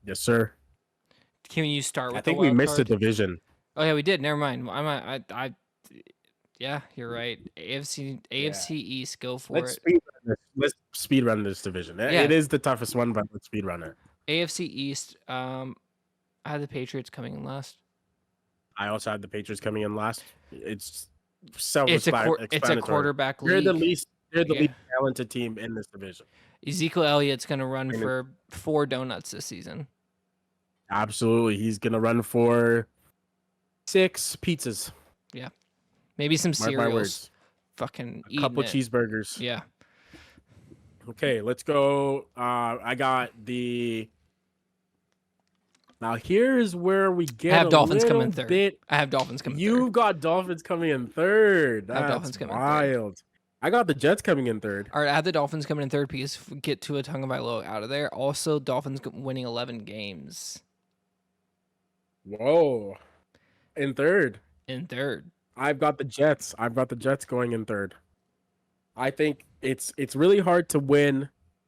Yes, sir. Can you start with I think the we wild missed card? a division. Oh yeah, we did. Never mind. Yeah, you're right. AFC East, go for Let's it. Let's speed run this division. Yeah. It is the toughest one, but let's speed run it. AFC East. I had the Patriots coming in last. I also had the Patriots coming in last. It's It's a quarterback league. They're the least talented team in this division. Ezekiel Elliott's going to run for 4 donuts this season. Absolutely, he's gonna run for 6 pizzas. Yeah, maybe some cereals. Mark my words. Fucking a couple cheeseburgers. Yeah. Okay, let's go. I got the. Now here's where we get. I have Dolphins coming third. I have Dolphins coming. You got Dolphins coming in third. That's Dolphins coming wild. Third. I got the Jets coming in third. All right, I have the Dolphins coming in third piece. Get Tua Tagovailoa out of there. Also, Dolphins winning 11 games. Whoa. In third. I've got the Jets. Going in third. I think it's really hard to win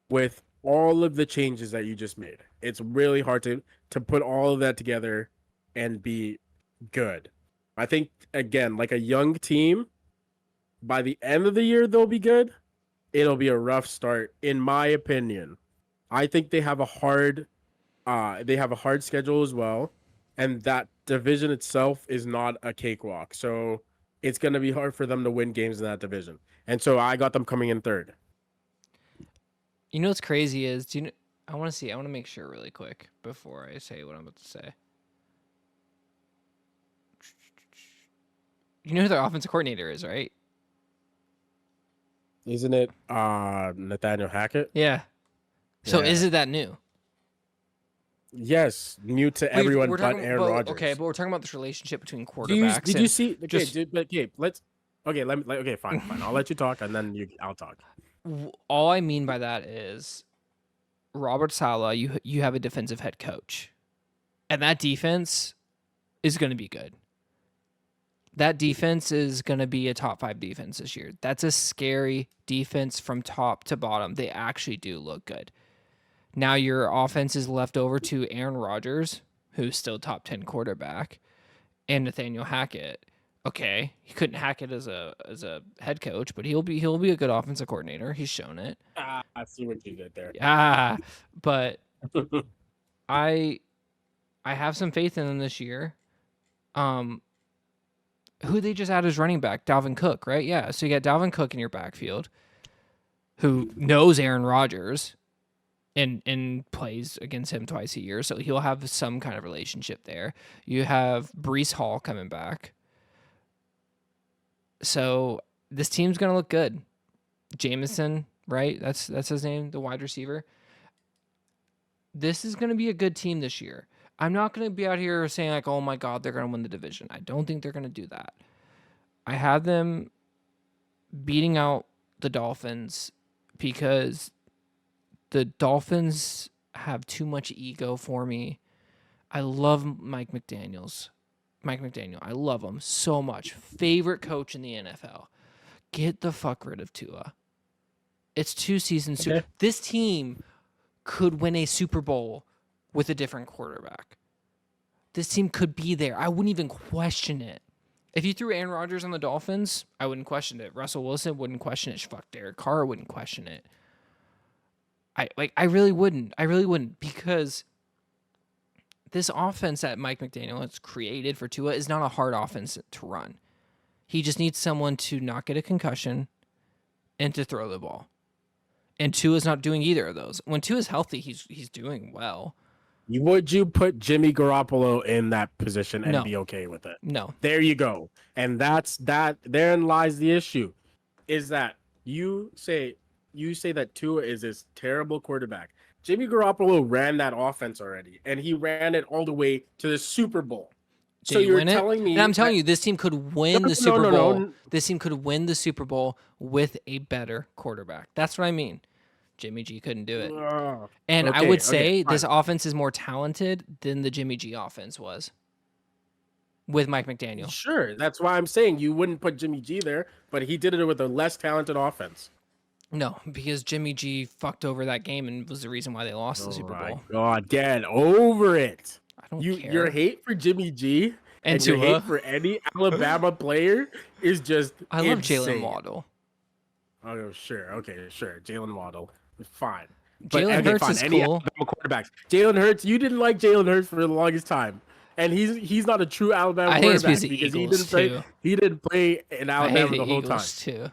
with all of the changes that you just made. It's really hard to put all of that together and be good. I think, again, like a young team, by the end of the year, they'll be good. It'll be a rough start, in my opinion. I think they have a hard schedule as well. And that division itself is not a cakewalk. So it's going to be hard for them to win games in that division. And so I got them coming in third. You know what's crazy is, I want to make sure really quick before I say what I'm about to say. You know who their offensive coordinator is, right? Isn't it Nathaniel Hackett? Yeah. So is it that new? Yes, new to everyone but Aaron Rodgers. Okay, but we're talking about this relationship between quarterbacks. Did you see? Okay, fine. I'll let you talk, and then I'll talk. All I mean by that is, Robert Saleh, you have a defensive head coach, and that defense is going to be good. That defense is going to be a top 5 defense this year. That's a scary defense from top to bottom. They actually do look good. Now your offense is left over to Aaron Rodgers, who's still top 10 quarterback, and Nathaniel Hackett. Okay, he couldn't hack it as a head coach, but he'll be a good offensive coordinator. He's shown it. I see what you did there. Yeah, but I have some faith in them this year. Who they just added as running back? Dalvin Cook, right? Yeah. So you got Dalvin Cook in your backfield, who knows Aaron Rodgers and plays against him twice a year, so he'll have some kind of relationship there. You have Breece Hall coming back. So this team's going to look good. Jameson, right? That's his name, the wide receiver. This is going to be a good team this year. I'm not going to be out here saying like, oh my God, they're going to win the division. I don't think they're going to do that. I have them beating out the Dolphins because the Dolphins have too much ego for me. I love Mike McDaniel. I love him so much. Favorite coach in the NFL. Get the fuck rid of Tua. It's 2 seasons. Okay. This team could win a Super Bowl with a different quarterback. This team could be there. I wouldn't even question it. If you threw Aaron Rodgers on the Dolphins, I wouldn't question it. Russell Wilson wouldn't question it. Fuck, Derek Carr wouldn't question it. I really wouldn't. I really wouldn't, because this offense that Mike McDaniel has created for Tua is not a hard offense to run. He just needs someone to not get a concussion and to throw the ball. And Tua's not doing either of those. When Tua's healthy, he's doing well. Would you put Jimmy Garoppolo in that position and be okay with it? No. There you go. And that's that. Therein lies the issue, is that you say that Tua is this terrible quarterback. Jimmy Garoppolo ran that offense already, and he ran it all the way to the Super Bowl. So you're telling me? And I'm telling you, this team could win the Super Bowl. No. This team could win the Super Bowl with a better quarterback. That's what I mean. Jimmy G couldn't do it. And I would say this offense is more talented than the Jimmy G offense was with Mike McDaniel. Sure. That's why I'm saying you wouldn't put Jimmy G there, but he did it with a less talented offense. No, because Jimmy G fucked over that game and was the reason why they lost the Super Bowl. God, get over it. I don't care. Your hate for Jimmy G and your hate for any Alabama player is just I love Jalen Waddle. Oh, sure. Okay, sure. Jalen Waddle. Fine. Jalen Hurts is any cool. Alabama quarterbacks. Jalen Hurts, you didn't like Jalen Hurts for the longest time. And he's not a true Alabama quarterback because he didn't play in Alabama the whole time. Too.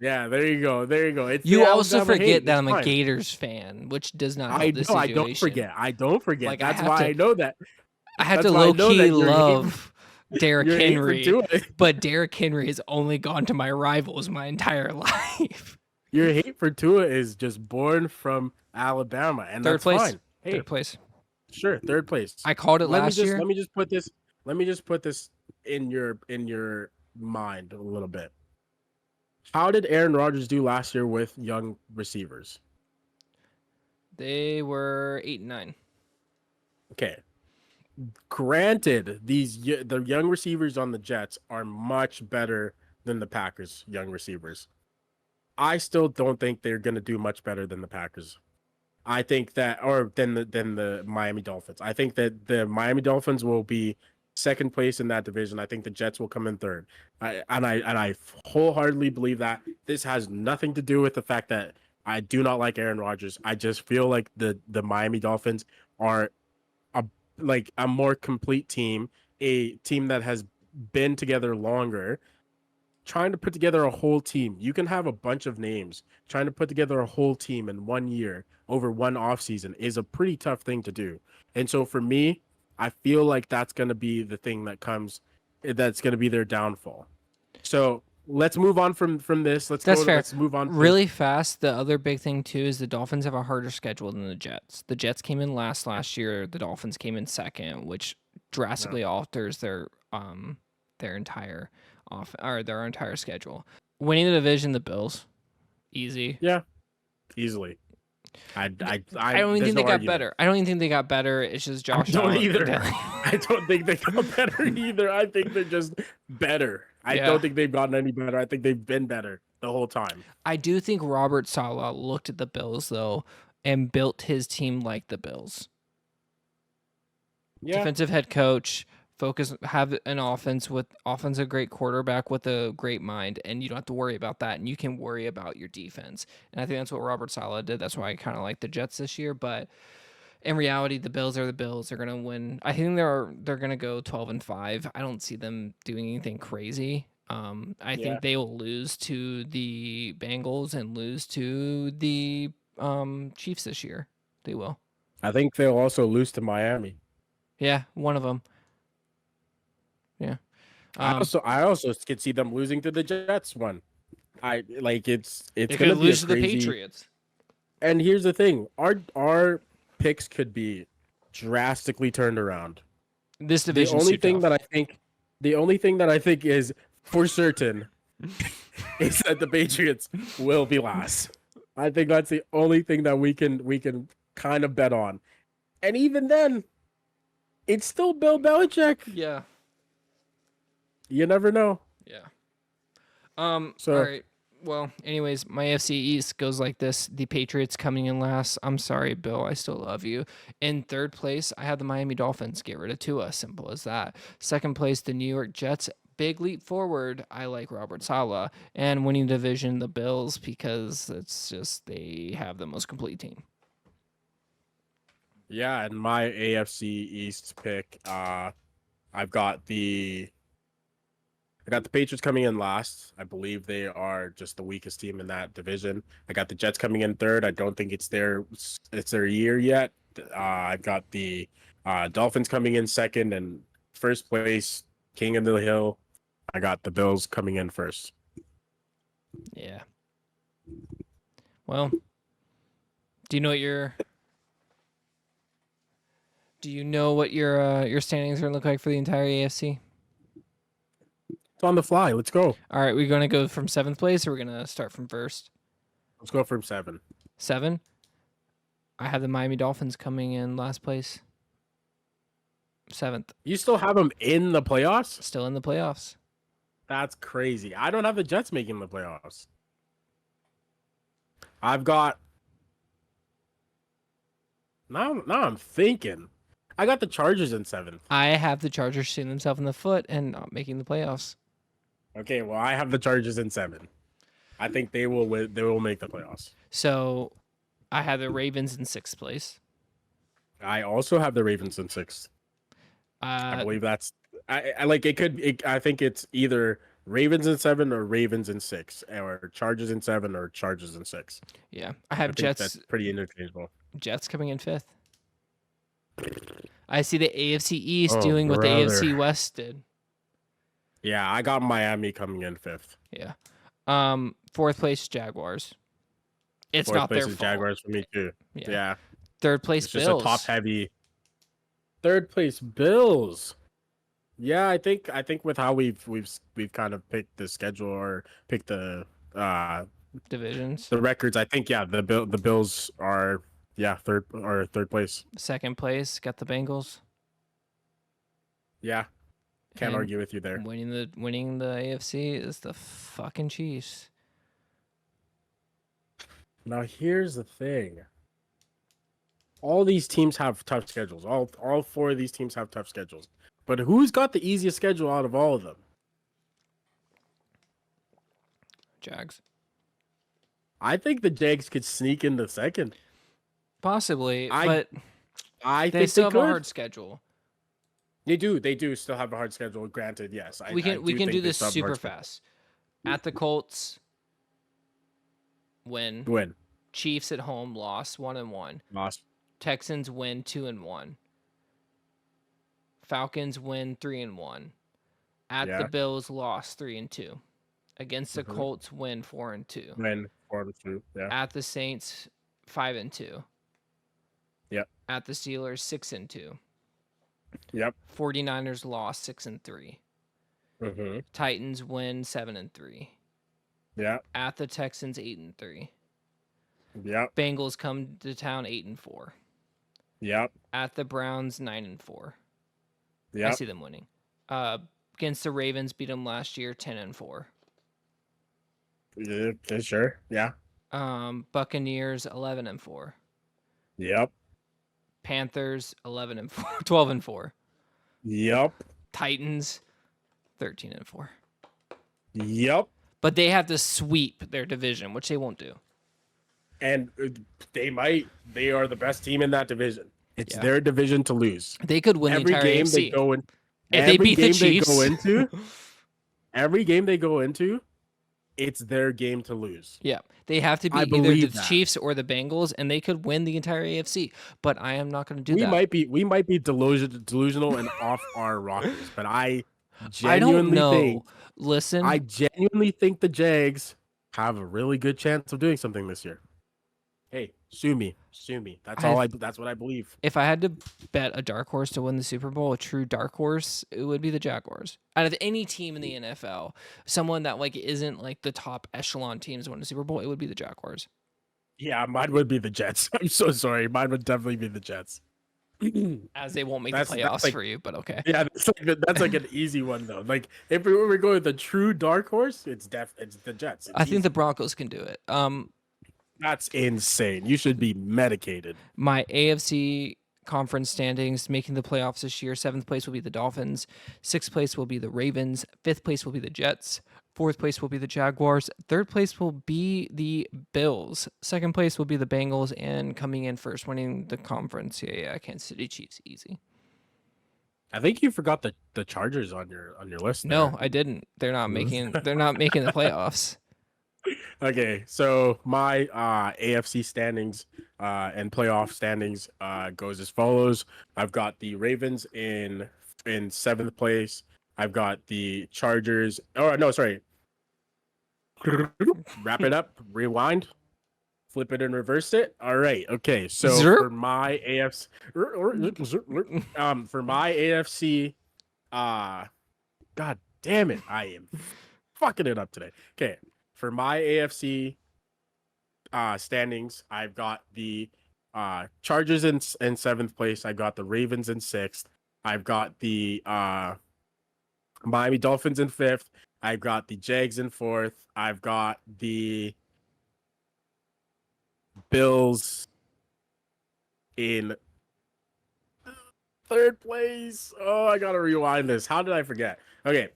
Yeah, there you go. It's you also forget that I'm a Gators fan, which does not help this situation. I don't forget. Like, that's why I know that. I have to low-key love Derrick Henry, but Derrick Henry has only gone to my rivals my entire life. Your hate for Tua is just born from Alabama, and that's fine. Hey, third place. Sure, third place. I called it last year. Let me just put this in your mind a little bit. How did Aaron Rodgers do last year with young receivers? They were 8-9. Okay. Granted, the young receivers on the Jets are much better than the Packers' young receivers. I still don't think they're going to do much better than the Packers. I think that, or than the Miami Dolphins. I think that the Miami Dolphins will be second place in that division. I think the Jets will come in third. I wholeheartely believe that. This has nothing to do with the fact that I do not like Aaron Rodgers. I just feel like the Miami Dolphins are a more complete team, a team that has been together longer. Trying to put together a whole team. You can have a bunch of names. Trying to put together a whole team in 1 year over one offseason is a pretty tough thing to do. And so for me, I feel like that's going to be the thing that's going to be their downfall. So let's move on from this. Let's move on. Really fast. The other big thing too is the Dolphins have a harder schedule than the Jets. The Jets came in last year. The Dolphins came in second, which drastically alters their entire their entire schedule. Winning the division, the Bills, easy. Yeah, easily. I don't even think they got better. I don't even think they got better. It's just Josh. I don't either. I don't think they got better either. I think they're just better. I don't think they've gotten any better. I think they've been better the whole time. I do think Robert Saleh looked at the Bills though and built his team like the Bills. Yeah. Defensive head coach. Have an offense a great quarterback with a great mind, and you don't have to worry about that, and you can worry about your defense. And I think that's what Robert Saleh did. That's why I kind of like the Jets this year. But in reality, the Bills are the Bills. They're gonna win. I think they're gonna go 12-5. I don't see them doing anything crazy. I think they will lose to the Bengals and lose to the Chiefs this year. They will. I think they'll also lose to Miami. Yeah, one of them. Yeah. I also could see them losing to the Jets one. It's they gonna could lose to the Patriots. And here's the thing: our picks could be drastically turned around. This division. The only thing that I think is for certain is that the Patriots will be last. I think that's the only thing that we can kind of bet on, and even then, it's still Bill Belichick. Yeah. You never know. Yeah. All right. Well, anyways, my AFC East goes like this. The Patriots coming in last. I'm sorry, Bill. I still love you. In third place, I have the Miami Dolphins. Get rid of Tua. Simple as that. Second place, the New York Jets. big leap forward, I like Robert Saleh, and winning division, the Bills, because it's just they have the most complete team. Yeah, and my AFC East pick, I got the Patriots coming in last. I believe they are just the weakest team in that division. I got the Jets coming in third. I don't think it's their year yet. I've got the Dolphins coming in second, and first place, King of the Hill. I got the Bills coming in first. Yeah. Well, do you know what your standings are gonna look like for the entire AFC? It's on the fly. Let's go. All right, we're gonna go from 7th place, or we're gonna start from first. Let's go from 7. 7. I have the Miami Dolphins coming in last place. 7th, You still have them in the playoffs? still in the playoffs. That's crazy. I don't have the Jets making the playoffs. I've got now I'm thinking. I got the Chargers in 7th. I have the Chargers shooting themselves in the foot and not making the playoffs. Okay, well I have the Chargers in 7. I think they will win, they will make the playoffs. So I have the Ravens in 6th place. I also have the Ravens in 6th. I believe that's I like it could I think it's either Ravens in 7 or Ravens in 6, or Chargers in 7 or Chargers in 6. Yeah, I have think Jets. That's pretty interchangeable. Jets coming in 5th. I see the AFC East Oh, doing what the AFC brother. West did. Yeah, I got Miami coming in 5th. Yeah. 4th place Jaguars. It's 4th not place their is fault. Jaguars for me too. Yeah. Yeah. 3rd place It's just Bills. a top heavy. 3rd place Bills. Yeah, I think with how we've kind of picked the schedule or picked the divisions. the records, I think the Bills are third place. 2nd place got the Bengals. Yeah. Can't And argue with you there. Winning the AFC is the fucking Chiefs. Now here's the thing. All these teams have tough schedules. All 4 of these teams have tough schedules. But who's got the easiest schedule out of all of them? Jags. I think the Jags could sneak into second. Possibly, I but I they think still they have a could. hard schedule. They do still have a hard schedule. Granted, yes. We can do think they this still have a super hard schedule. fast. At the Colts, win. Win. Chiefs at home lost 1-1. Lost. Texans win 2-1. Falcons win 3-1. At the Yeah. Bills lost 3-2. Against the Mhm. Colts win 4-2. Win 4-2. Yeah. At the Saints 5-2. Yep. At the Steelers 6-2. Yep. 49ers lost 6-3. Mm-hmm. Titans win 7-3. Yeah. At the Texans 8-3. Yep. Bengals come to town 8-4. Yep. At the Browns 9-4. I Yep. see them winning. Against the Ravens, beat them last year 10-4. Yeah, sure. Yeah. Buccaneers 11-4. Yep. Panthers 11-4, 12-4. Yep. Titans 13-4. Yep. But they have to sweep their division, which they won't do. And they might. They are the best team in that division. It's Yeah. their division to lose. They could win Every the entire game AFC. they go in. If they every beat the game they Chiefs. go into. Every game they go into, it's their game to lose. Yeah, they have to I beat either the believe that. Chiefs or the Bengals, and they could win the entire AFC. But I am not going to do We that. might be delusional and off our rockers, but I I don't genuinely know. think Listen, I genuinely think the Jags have a really good chance of doing something this year. Hey, sue me. That's what I believe. if I had to bet a dark horse to win the Super Bowl, a true dark horse, it would be the Jaguars. Out of any team in the NFL, someone that like isn't like the top echelon teams to win the Super Bowl, it would be the Jaguars. Yeah, mine would be the Jets. I'm so sorry. Mine would definitely be the Jets. As they won't make That's the playoffs like- for you, but okay. Yeah, that's like an easy one though. Like if we were going with the true dark horse, it's the Jets. It's I think easy. the Broncos can do it. That's insane. You should be medicated. My AFC conference standings, making the playoffs this year. 7th place will be the Dolphins. 6th place will be the Ravens. 5th place will be the Jets. 4th place will be the Jaguars. 3rd place will be the Bills. 2nd place will be the Bengals. And coming in first, winning the conference. Yeah, Kansas City Chiefs, easy. I think you forgot the Chargers on your list. No, there. I didn't. They're not making the playoffs. Okay, so my AFC standings and playoff standings goes as follows. I've got the Ravens in 7th place. I've got the Chargers. Oh no, sorry. Wrap it up. Rewind. Flip it and reverse it. All right. Okay. So Zerp. for my AFC, God damn it, I am fucking it up today. Okay. For my AFC standings, I've got the Chargers in 7th place. I got the Ravens in 6th. I've got the Miami Dolphins in 5th. I've got the Jags in 4th. I've got the Bills in 3rd place. Oh, I gotta rewind this. How did I forget? Okay.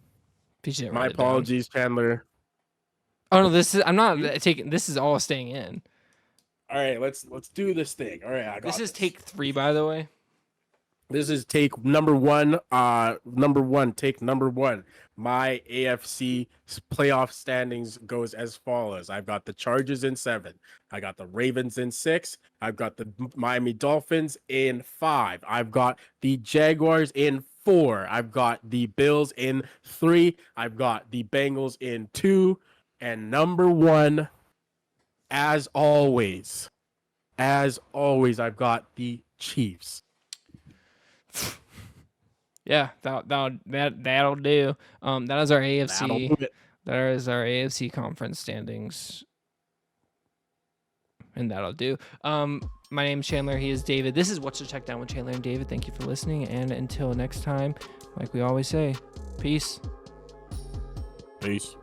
My apologies, Chandler. Oh no, I'm not taking. This is all staying in. All right, let's do this thing. All right, this is take 3, by the way. This is take number 1. Take number 1. My AFC playoff standings goes as follows. I've got the Chargers in 7. I got the Ravens in 6. I've got the Miami Dolphins in 5. I've got the Jaguars in 4. I've got the Bills in 3. I've got the Bengals in 2. And number 1, as always, I've got the Chiefs. Yeah, that'll do. That is our AFC. That is our AFC conference standings, and that'll do. My name's Chandler. He is David. This is What's the Check Down with Chandler and David. Thank you for listening, and until next time, like we always say, peace. Peace.